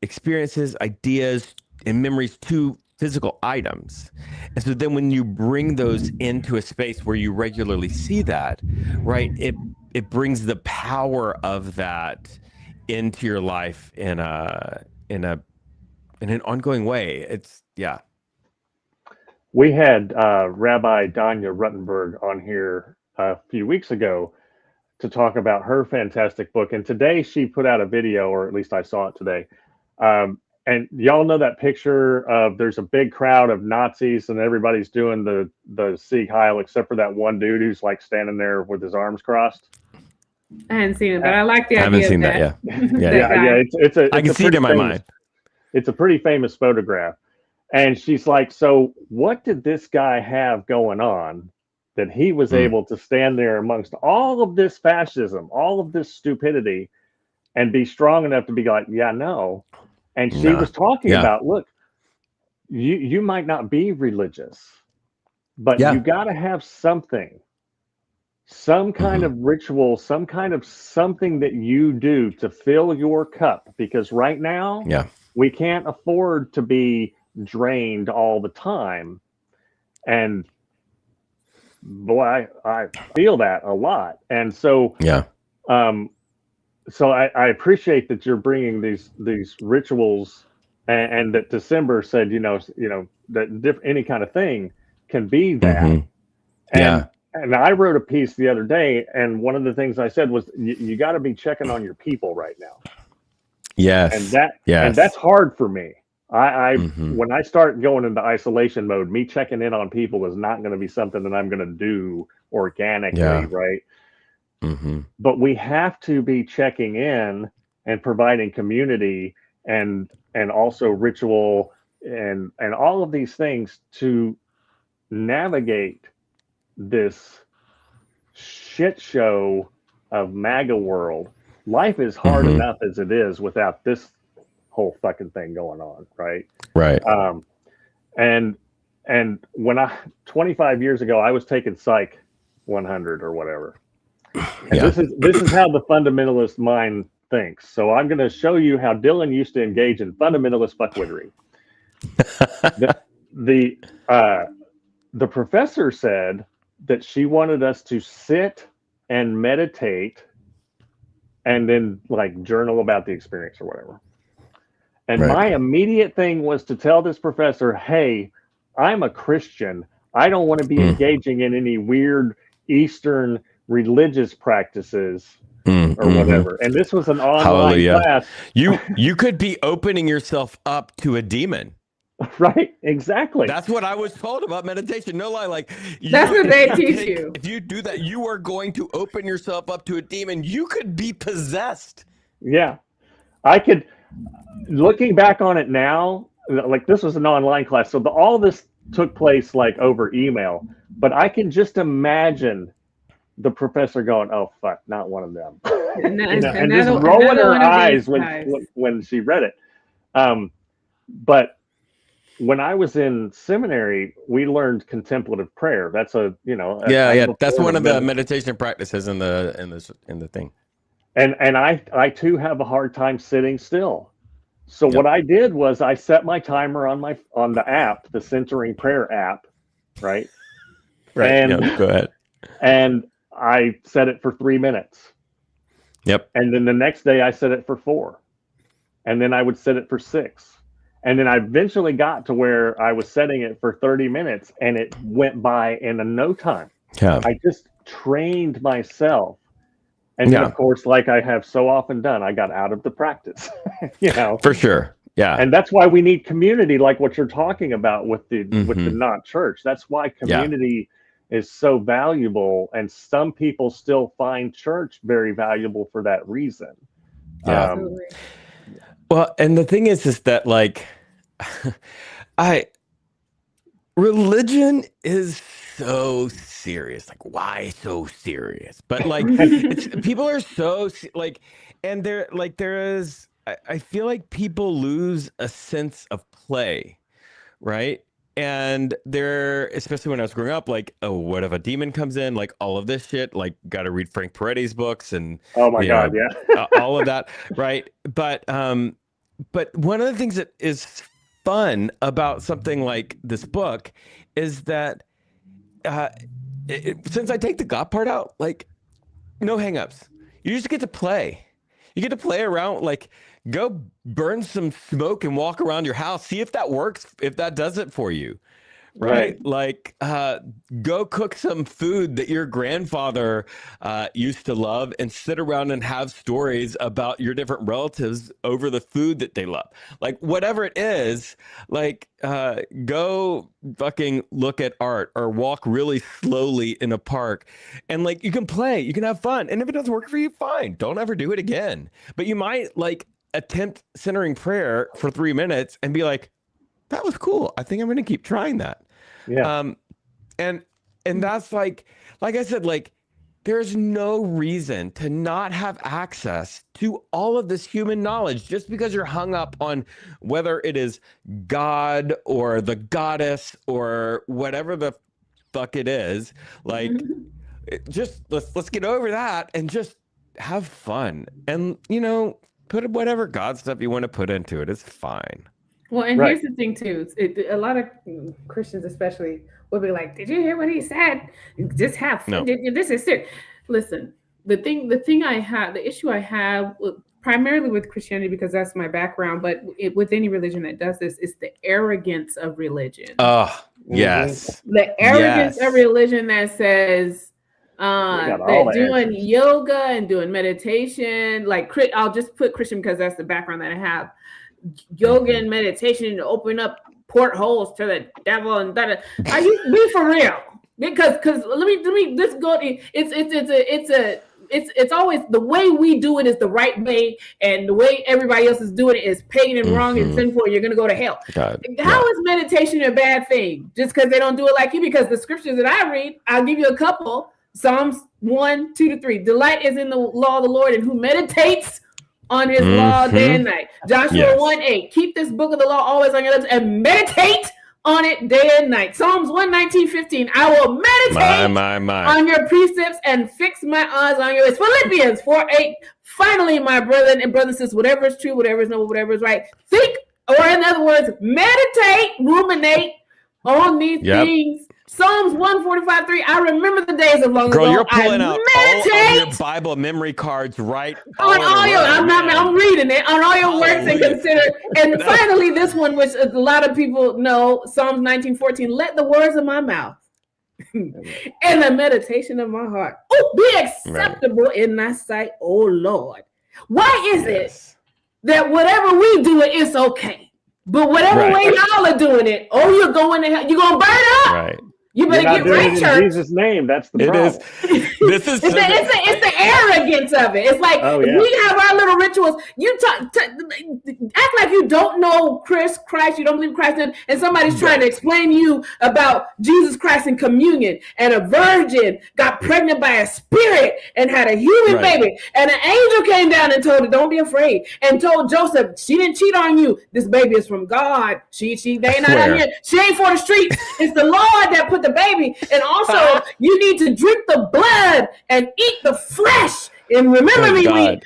experiences, ideas, and memories to physical items. And so then when you bring those into a space where you regularly see that, right, it brings the power of that into your life in an ongoing way. We had Rabbi Danya Ruttenberg on here a few weeks ago to talk about her fantastic book. And today she put out a video, or at least I saw it today. And y'all know that picture of there's a big crowd of Nazis and everybody's doing the Sieg Heil except for that one dude who's like standing there with his arms crossed. I hadn't seen it, but I like the idea. I haven't seen that. Yeah. I can see it in my mind. It's a pretty famous photograph. And she's like, so what did this guy have going on that he was able to stand there amongst all of this fascism, all of this stupidity, and be strong enough to be like, yeah, no. And she was talking about, look, you might not be religious, but you got to have something, some kind of ritual, some kind of something that you do to fill your cup. Because right now, we can't afford to be drained all the time. And boy, I feel that a lot. And so, so I appreciate that you're bringing these rituals, and that Desimber said, that any kind of thing can be that. And I wrote a piece the other day, and one of the things I said was, you got to be checking on your people right now. Yes. And that's hard for me. When I start going into isolation mode, me checking in on people is not going to be something that I'm going to do organically, right? But we have to be checking in and providing community and also ritual and all of these things to navigate this shit show of MAGA world. Life is hard enough as it is without this whole fucking thing going on, right? And when 25 years ago, I was taking Psych 100 or whatever. And this is how the fundamentalist mind thinks. So I'm going to show you how Dillon used to engage in fundamentalist fuckwittery. The professor said that she wanted us to sit and meditate and then like journal about the experience or whatever. And my immediate thing was to tell this professor, hey, I'm a Christian. I don't want to be engaging in any weird Eastern religious practices or whatever. And this was an online class. You could be opening yourself up to a demon. Right, exactly. That's what I was told about meditation. No lie, like that's what they teach you. If you do that, you are going to open yourself up to a demon. You could be possessed. Yeah, I could. Looking back on it now, like this was an online class, so all this took place like over email. But I can just imagine the professor going, "Oh fuck, not one of them," and just rolling her eyes when she read it. But when I was in seminary, we learned contemplative prayer. That's that's one of the meditation practices in the thing. And I too have a hard time sitting still. So what I did was I set my timer on the app, the Centering Prayer app, right? And go ahead. And I set it for 3 minutes. Yep. And then the next day I set it for 4. And then I would set it for 6. And then I eventually got to where I was setting it for 30 minutes and it went by in no time. Yeah. I just trained myself And then, of course, like I have so often done, I got out of the practice, For sure. Yeah. And that's why we need community, like what you're talking about with the not church. That's why community is so valuable. And some people still find church very valuable for that reason. Yeah. Well, and the thing is that like, religion is so serious. Like, why so serious? But like, people are so like, and I feel like people lose a sense of play, right? And especially when I was growing up, like, oh, what if a demon comes in? Like all of this shit, like got to read Frank Peretti's books and oh my God, yeah, all of that, right? But one of the things that is fun about something like this book is that since I take the God part out, like no hangups. You just get to play. You get to play around, like go burn some smoke and walk around your house. See if that works, if that does it for you. Right? Like go cook some food that your grandfather used to love and sit around and have stories about your different relatives over the food that they love. Like whatever it is, like go fucking look at art or walk really slowly in a park and like you can play, you can have fun. And if it doesn't work for you, fine. Don't ever do it again. But you might like attempt centering prayer for 3 minutes and be like, that was cool. I think I'm going to keep trying that. Yeah. And that's like I said, like there's no reason to not have access to all of this human knowledge just because you're hung up on whether it is God or the goddess or whatever the fuck it is. Like just let's get over that and just have fun and put whatever God stuff you want to put into it. It's fine. Well, and here's the thing too. A lot of Christians, especially, will be like, "Did you hear what he said? Just have fun. No. This is serious." Listen, the issue I have primarily with Christianity, because that's my background, but with any religion that does this, is the arrogance of religion. Oh, yes. The arrogance of religion that says that doing yoga and doing meditation, like I'll just put Christian because that's the background that I have. Yoga and meditation to open up portholes to the devil and that. Are you be for real? Because let me just go. It's always the way we do it is the right way, and the way everybody else is doing it is pagan and wrong and sinful. You're gonna go to hell. How is meditation a bad thing? Just because they don't do it like you? Because the scriptures that I read, I'll give you a couple. Psalms 1:2-3. Delight is in the law of the Lord, and who meditates on his law day and night. Joshua 1:8. Keep this book of the law always on your lips and meditate on it day and night. Psalms 119:15. I will meditate on your precepts and fix my eyes on your ways. Philippians 4:8. Finally, my brethren and brothers and sisters, whatever is true, whatever is noble, whatever is right, think, or in other words, meditate, ruminate on these things. Psalms 145:3. I remember the days of long ago. Girl, you're pulling out all of your Bible memory cards right on all your. I'm reading it on all your works and consider. And finally, this one, which a lot of people know, Psalms 19:14. Let the words of my mouth and the meditation of my heart be acceptable in thy sight, O Lord. Why is it that whatever we do it is okay, but whatever way y'all are doing it, you're going to hell, you're gonna burn up. Right. You better get right, church. In Jesus' name, that's the problem. This is it's the arrogance of it. It's like we have our little rituals. You act like you don't know Christ, you don't believe Christ, and somebody's trying to explain to you about Jesus Christ and communion, and a virgin got pregnant by a spirit and had a human baby, and an angel came down and told her, "Don't be afraid," and told Joseph, "She didn't cheat on you. This baby is from God. They ain't not out here. She ain't for the streets. It's the Lord that put the baby, and also you need to drink the blood and eat the flesh." And remember me,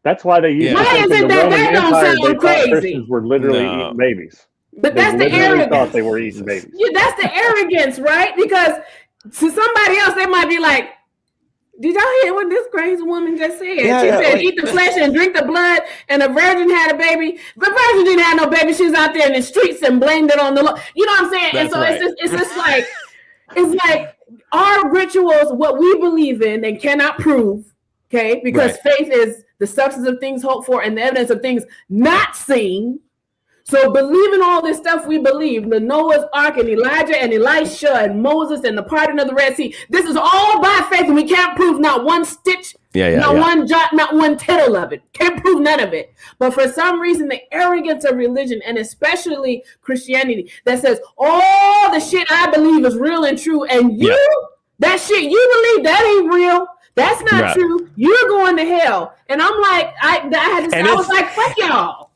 that's why they use. Why is it that don't sound crazy? Christians were literally eating babies. But that's the arrogance. Thought they were eating babies. Yeah, that's the arrogance, right? Because to somebody else, they might be like, "Did y'all hear what this crazy woman just said? She said, eat the flesh and drink the blood, and a virgin had a baby. The virgin didn't have no baby. She was out there in the streets and blamed it on the Lord." You know what I'm saying? And so it's just like, it's like our rituals, what we believe in and cannot prove, Okay, because faith is the substance of things hoped for and the evidence of things not seen. So believing all this stuff we believe, the Noah's Ark and Elijah and Elisha and Moses and the parting of the Red Sea, this is all by faith, and we can't prove not one stitch, not one jot, not one tittle of it. Can't prove none of it. But for some reason, the arrogance of religion, and especially Christianity, that says all the shit I believe is real and true, and that shit you believe, that ain't real. That's not true. You're going to hell. And I'm like, I was like, fuck y'all.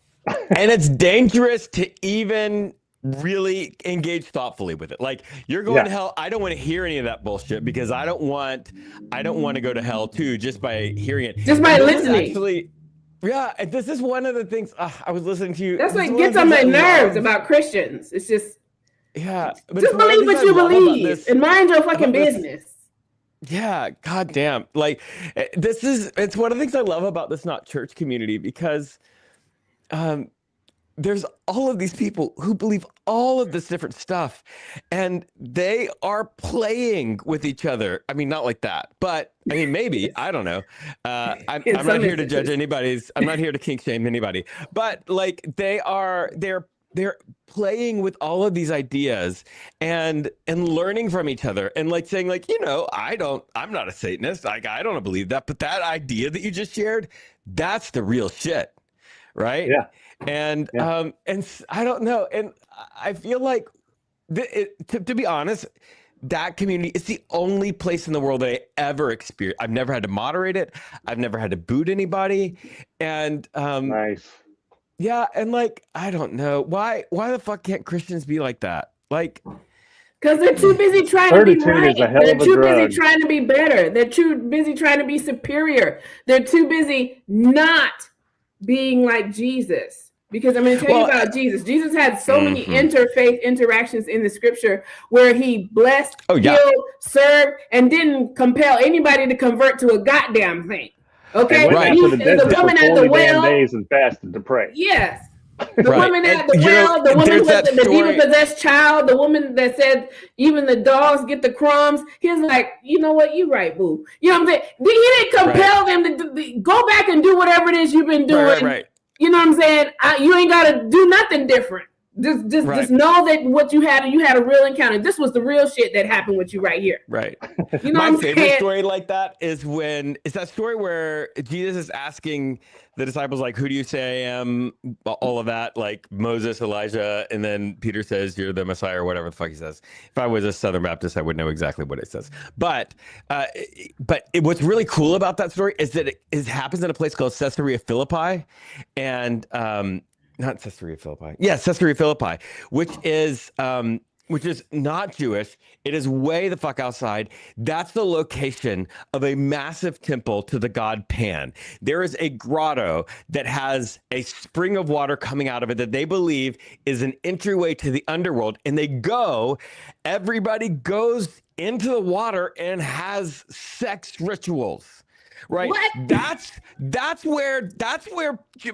And it's dangerous to even really engage thoughtfully with it. Like, you're going to hell. I don't want to hear any of that bullshit because I don't want to go to hell too, just by hearing it. Just by listening. Actually, and this is one of the things I was listening to you. That's what gets on my nerves about Christians. It's just, but just believe what you believe and mind your fucking business. Yeah, goddamn. Like, it's one of the things I love about this not church community, because there's all of these people who believe all of this different stuff, and they are playing with each other. I mean, not like that, but I mean, maybe, I don't know. I'm not here to judge I'm not here to kink shame anybody, but like, they're playing with all of these ideas and learning from each other, and like saying, like, I'm not a Satanist. Like, I don't believe that, but that idea that you just shared, that's the real shit. Right. Yeah. And I don't know. And I feel like to be honest, that community is the only place in the world that I ever experienced. I've never had to moderate it. I've never had to boot anybody. And nice. Yeah, and like, I don't know why the fuck can't Christians be like that? Like, because they're too busy trying to be right. They're too busy trying to be better. They're too busy trying to be superior. They're too busy not being like Jesus. Because I'm going to tell you about Jesus. Jesus had so many interfaith interactions in the scripture where he blessed, healed, served, and didn't compel anybody to convert to a goddamn thing. Okay, the woman at the well, days and fasted to pray. Yes, the woman at the well, the woman with the demon-possessed child, the woman that said even the dogs get the crumbs. He's like, you know what, you're right, boo. You know what I'm saying? He didn't compel them to go back and do whatever it is you've been doing. Right. You know what I'm saying? You ain't got to do nothing different. Just know that what you had a real encounter. This was the real shit that happened with you right here. Right. You know, my favorite story like that is that story where Jesus is asking the disciples, like, who do you say I am? All of that, like Moses, Elijah, and then Peter says, you're the Messiah, or whatever the fuck he says. If I was a Southern Baptist, I would know exactly what it says. But what's really cool about that story is that it happens in a place called Caesarea Philippi, and not Caesarea Philippi. Yeah, Caesarea Philippi, which is not Jewish. It is way the fuck outside. That's the location of a massive temple to the god Pan. There is a grotto that has a spring of water coming out of it that they believe is an entryway to the underworld. And everybody goes into the water and has sex rituals. Right. What? That's where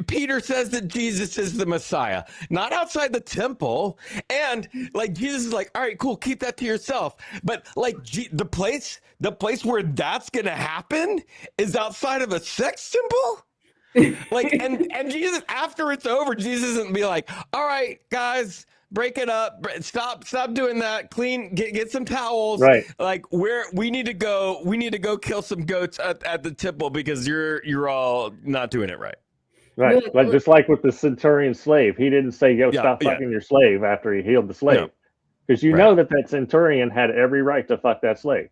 Peter says that Jesus is the Messiah, not outside the temple. And like, Jesus is like, all right, cool, keep that to yourself. But like, the place where that's gonna happen is outside of a sex symbol. Like, and Jesus, after it's over, Jesus isn't be like, all right, guys, break it up. Stop doing that. Clean. Get some towels. Right. Like, we need to go kill some goats at the temple because you're all not doing it right. Right. Like, just like with the centurion slave, he didn't say, "Yo, stop fucking your slave" after he healed the slave, because know that centurion had every right to fuck that slave.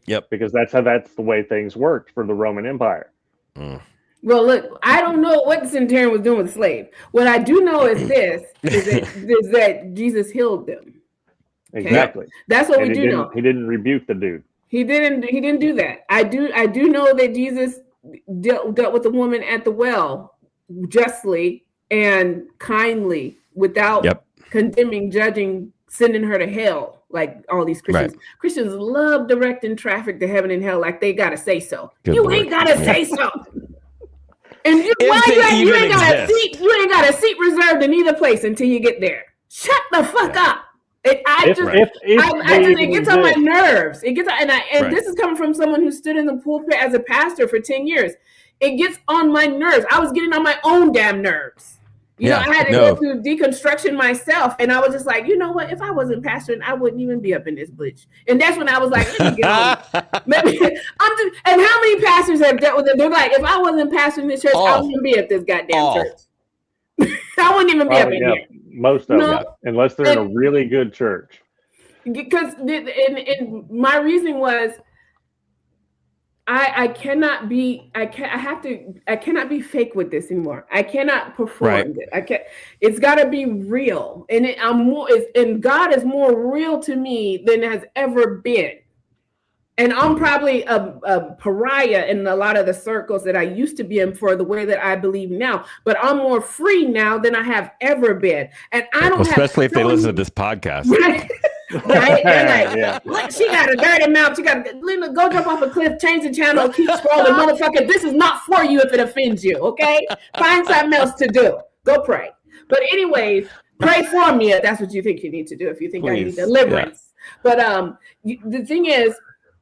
Yep. Because that's the way things worked for the Roman Empire. Mm. Well, look, I don't know what the centurion was doing with the slave. What I do know is that Jesus healed them. Okay? Exactly. That's what we do know. He didn't rebuke the dude. He didn't do that. I do know that Jesus dealt with the woman at the well justly and kindly, without condemning, judging, sending her to hell like all these Christians. Right. Christians love directing traffic to heaven and hell like they gotta say so. Ain't gotta say so. And you ain't got a seat reserved in either place until you get there. Shut the fuck up It gets on my nerves. It gets, and this is coming from someone who stood in the pulpit as a pastor for 10 years. It gets on my nerves. I was getting on my own damn nerves. You know, I had to go through deconstruction myself, and I was just like, you know what? If I wasn't pastoring, I wouldn't even be up in this bitch. And that's when I was like, let me get on. And how many pastors have dealt with it? They're like, if I wasn't pastoring this church, I wouldn't be at this goddamn church. I wouldn't even be up in here. Most of them, unless they're in a really good church. Because and my reasoning was, I cannot be be fake with this anymore. I cannot perform it. It's got to be real, and God is more real to me than it has ever been. And I'm probably a pariah in a lot of the circles that I used to be in for the way that I believe now. But I'm more free now than I have ever been. And I don't especially if they listen to this podcast. Right? They're like, she got a dirty mouth. She got to go jump off a cliff, change the channel, keep scrolling. Motherfucker, this is not for you if it offends you, okay? Find something else to do. Go pray. But anyways, pray for me if that's what you think you need to do, if you think I need deliverance. Yeah. But the thing is,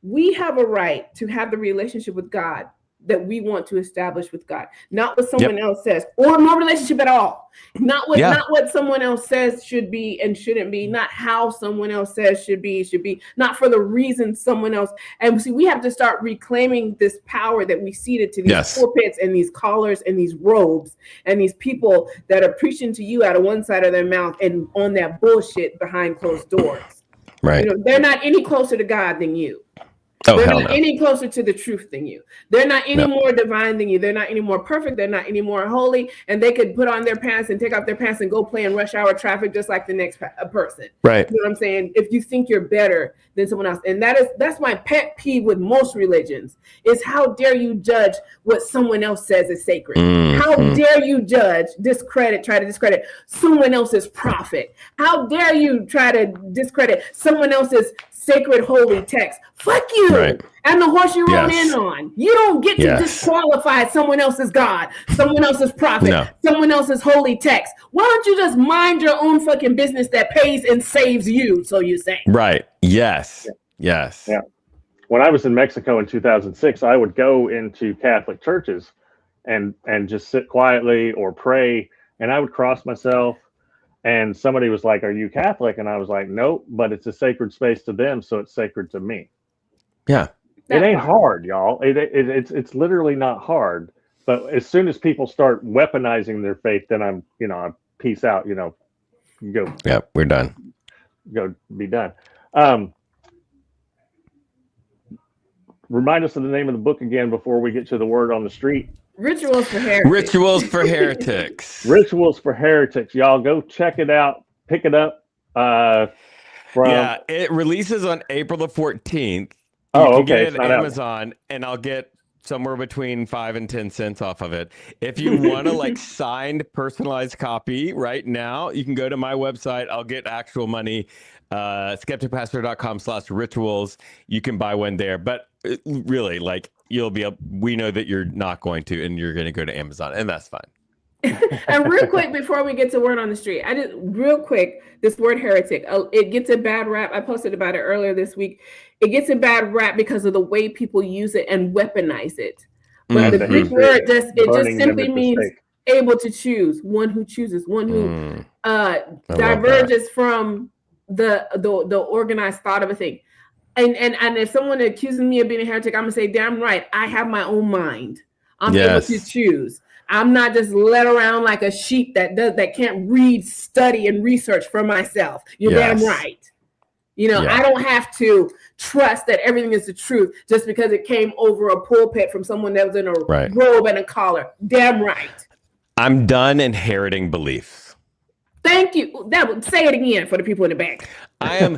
we have a right to have the relationship with God that we want to establish with God, not what someone else says, or no relationship at all. Not what someone else says should be and shouldn't be, not how someone else says should be, not for the reason someone else. And see, we have to start reclaiming this power that we ceded to these pulpits and these collars and these robes and these people that are preaching to you out of one side of their mouth and on that bullshit behind closed doors. Right. You know, they're not any closer to God than you. They're not any closer to the truth than you. They're not any more divine than you. They're not any more perfect. They're not any more holy. And they could put on their pants and take off their pants and go play in rush hour traffic just like the next person. Right. You know what I'm saying? If you think you're better than someone else. And that's my pet peeve with most religions is how dare you judge what someone else says is sacred? How dare you try to discredit someone else's prophet? How dare you try to discredit someone else's sacred holy text? Fuck you. Right. And the horse you rode in on. You don't get to disqualify someone else's God, someone else's prophet, someone else's holy text. Why don't you just mind your own fucking business that pays and saves you, so you say? Right. Yes. Yes. Yeah. When I was in Mexico in 2006, I would go into Catholic churches and just sit quietly or pray, and I would cross myself. And somebody was like, "Are you Catholic?" And I was like, "Nope, but it's a sacred space to them, so it's sacred to me." Yeah, it ain't hard, y'all. It's literally not hard. But as soon as people start weaponizing their faith, then I'm peace out. You go. Yeah, we're done. Go be done. Remind us of the name of the book again before we get to the word on the street. Rituals for Heretics. Rituals for Heretics. Rituals for Heretics. Y'all go check it out. Pick it up. It releases on April the 14th. Get it on Amazon, and I'll get somewhere between 5 and 10 cents off of it. If you want a signed, personalized copy right now, you can go to my website. I'll get actual money. skepticpastor.com/rituals. You can buy one there, but really, we know that you're not going to, and you're going to go to Amazon, and that's fine. And real quick, before we get to word on the street, this word heretic, it gets a bad rap. I posted about it earlier this week. It gets a bad rap because of the way people use it and weaponize it. But the Greek word just simply means able to choose, one who chooses, one who diverges from the organized thought of a thing. And if someone accuses me of being a heretic, I'm gonna say, damn right, I have my own mind. I'm able to choose. I'm not just led around like a sheep that can't read, study, and research for myself. You're damn right. I don't have to trust that everything is the truth just because it came over a pulpit from someone that was in a robe and a collar. Damn right. I'm done inheriting beliefs. Thank you. Say it again for the people in the back. I am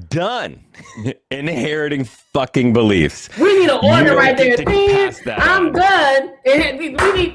done inheriting fucking beliefs. We need an order right there. I'm done. We need,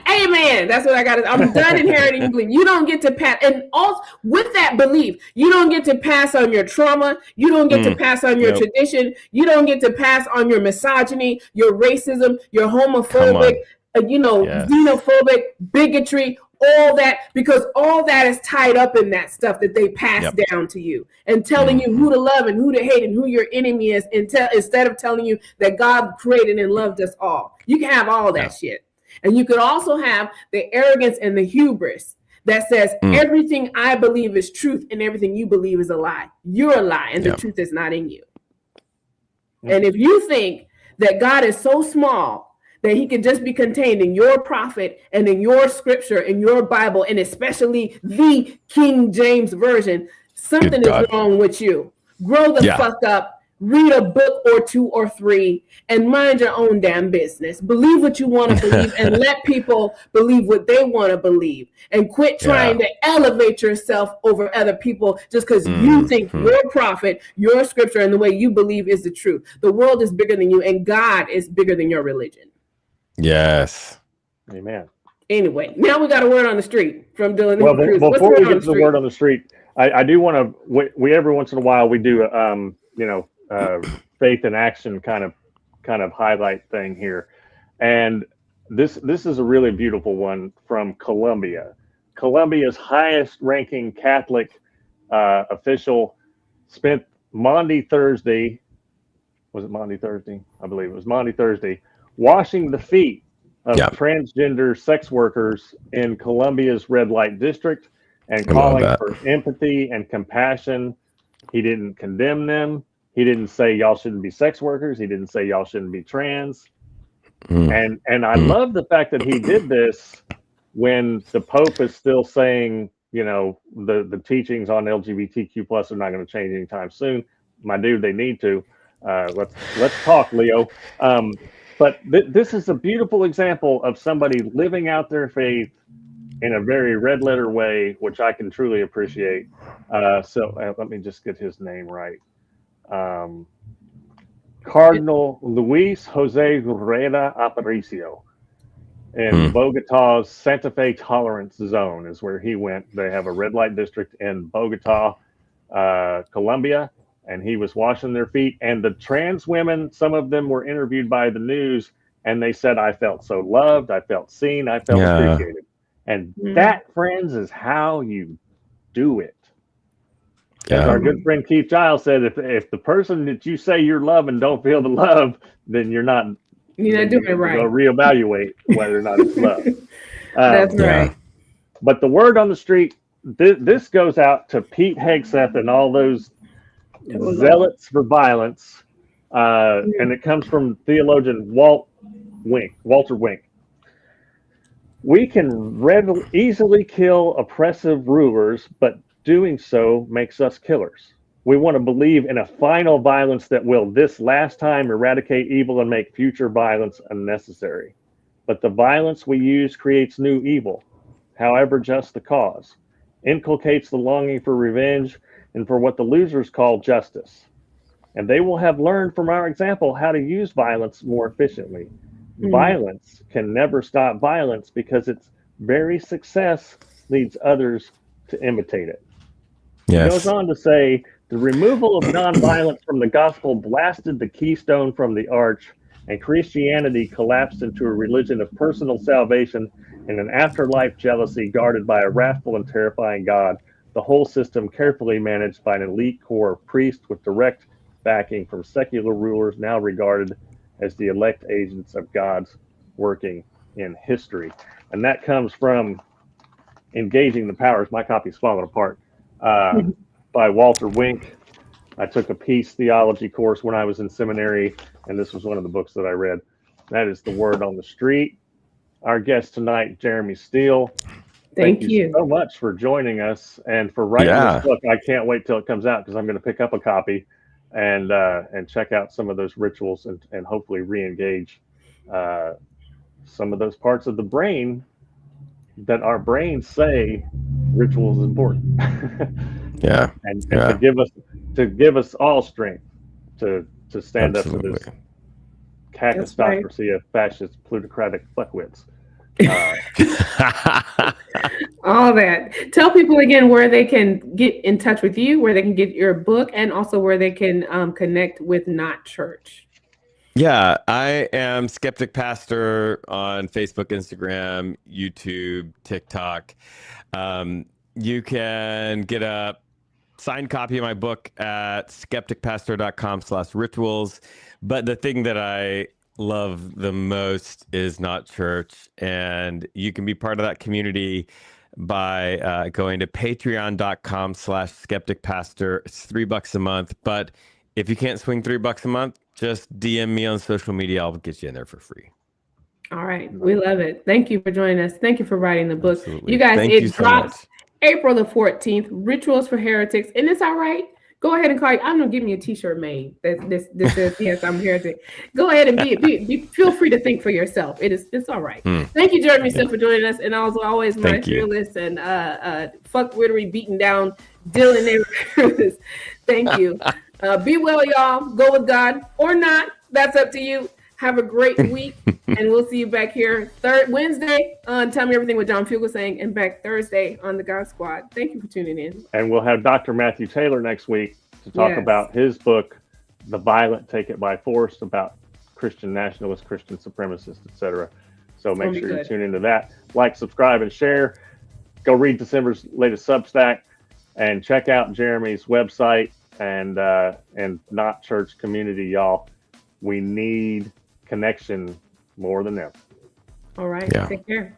amen. That's what I got. I'm done inheriting belief. You don't get to pass. And also with that belief, you don't get to pass on your trauma. You don't get to pass on your tradition. You don't get to pass on your misogyny, your racism, your homophobic, xenophobic, bigotry, all that, because all that is tied up in that stuff that they pass down to you and telling you who to love and who to hate and who your enemy is, instead of telling you that God created and loved us all. You can have all that shit. And you could also have the arrogance and the hubris that says everything I believe is truth and everything you believe is a lie. You're a lie and the truth is not in you. And if you think that God is so small that he can just be contained in your prophet and in your scripture, in your Bible, and especially the King James Version, something is wrong with you. Grow the fuck up, read a book or two or three, and mind your own damn business. Believe what you want to believe and let people believe what they want to believe. And quit trying to elevate yourself over other people just because you think your prophet, your scripture, and the way you believe is the truth. The world is bigger than you, and God is bigger than your religion. Yes. Amen. Anyway, now we got a word on the street from Dillon. Well, before we get to the word on the street, I do want to. We every once in a while we do faith in action kind of highlight thing here, and this is a really beautiful one from Colombia. Colombia's highest ranking Catholic official spent Maundy Thursday. Was it Maundy Thursday? I believe it was Maundy Thursday. Washing the feet of transgender sex workers in Colombia's red light district and calling for empathy and compassion. He didn't condemn them. He didn't say y'all shouldn't be sex workers. He didn't say y'all shouldn't be trans. And I love the fact that he did this when the Pope is still saying, the teachings on LGBTQ plus are not going to change anytime soon. My dude, they need to. Let's talk, Leo. But this is a beautiful example of somebody living out their faith in a very red letter way, which I can truly appreciate. So let me just get his name right. Cardinal Luis Jose Rueda Aparicio in Bogota's Santa Fe Tolerance Zone is where he went. They have a red light district in Bogota, Colombia. And he was washing their feet. And the trans women, some of them were interviewed by the news, and they said, I felt so loved, I felt seen, I felt appreciated. And that, friends, is how you do it. As our good friend Keith Giles said, if the person that you say you're loving don't feel the love, then you're not doing it right. You'll reevaluate whether or not it's love. That's right. But the word on the street, this goes out to Pete Hegseth and all those zealots for violence, and it comes from theologian Walter Wink. We can easily kill oppressive rulers, but doing so makes us killers. We want to believe in a final violence that will this last time eradicate evil and make future violence unnecessary. But the violence we use creates new evil, however just the cause, inculcates the longing for revenge and for what the losers call justice. And they will have learned from our example how to use violence more efficiently. Violence can never stop violence because its very success leads others to imitate it. Yes. He goes on to say, the removal of nonviolence from the gospel blasted the keystone from the arch, and Christianity collapsed into a religion of personal salvation and an afterlife jealousy guarded by a wrathful and terrifying God. The whole system carefully managed by an elite core of priests with direct backing from secular rulers now regarded as the elect agents of God's working in history. And that comes from Engaging the Powers. My copy's falling apart, by Walter Wink. I took a peace theology course when I was in seminary, and this was one of the books that I read. That is the word on the street. Our guest tonight, Jeremy Steele. Thank you so much for joining us and for writing this book. I can't wait till it comes out because I'm going to pick up a copy and check out some of those rituals and hopefully re-engage some of those parts of the brain that our brains say ritual is important. And to give us all strength to stand up to this catastrophe of fascist plutocratic fuckwits. All that. Tell people again where they can get in touch with you, where they can get your book, and also where they can connect with Not Church. Yeah, I am Skeptic Pastor on Facebook, Instagram, YouTube, TikTok. You can get a signed copy of my book at skepticpastor.com/rituals. But the thing that I love the most is not church. And you can be part of that community by going to patreon.com/skepticpastor. It's $3 a month. But if you can't swing $3 a month, just DM me on social media. I'll get you in there for free. All right. We love it. Thank you for joining us. Thank you for writing the book. Absolutely. You guys, Thank it you drops so April the 14th, Rituals for Heretics. And it's all right. Go ahead and call. I'm gonna give me a T-shirt made. This says yes, I'm a heretic. Go ahead and be feel free to think for yourself. It's all right. Thank you, Jeremy Steele, for joining us, and also always my fearless and fuckwittery beating down Dillon Naber. Thank you. Be well, y'all. Go with God or not. That's up to you. Have a great week, and we'll see you back here Wednesday on Tell Me Everything with John Fugelsang, and back Thursday on the God Squad. Thank you for tuning in. And we'll have Dr. Matthew Taylor next week to talk about his book, The Violent Take It by Force, about Christian nationalists, Christian supremacists, etc. So make sure you tune into that. Like, subscribe, and share. Go read Desimber's latest Substack, and check out Jeremy's website and Not Church community, y'all. We need connection more than ever. All right. Take care.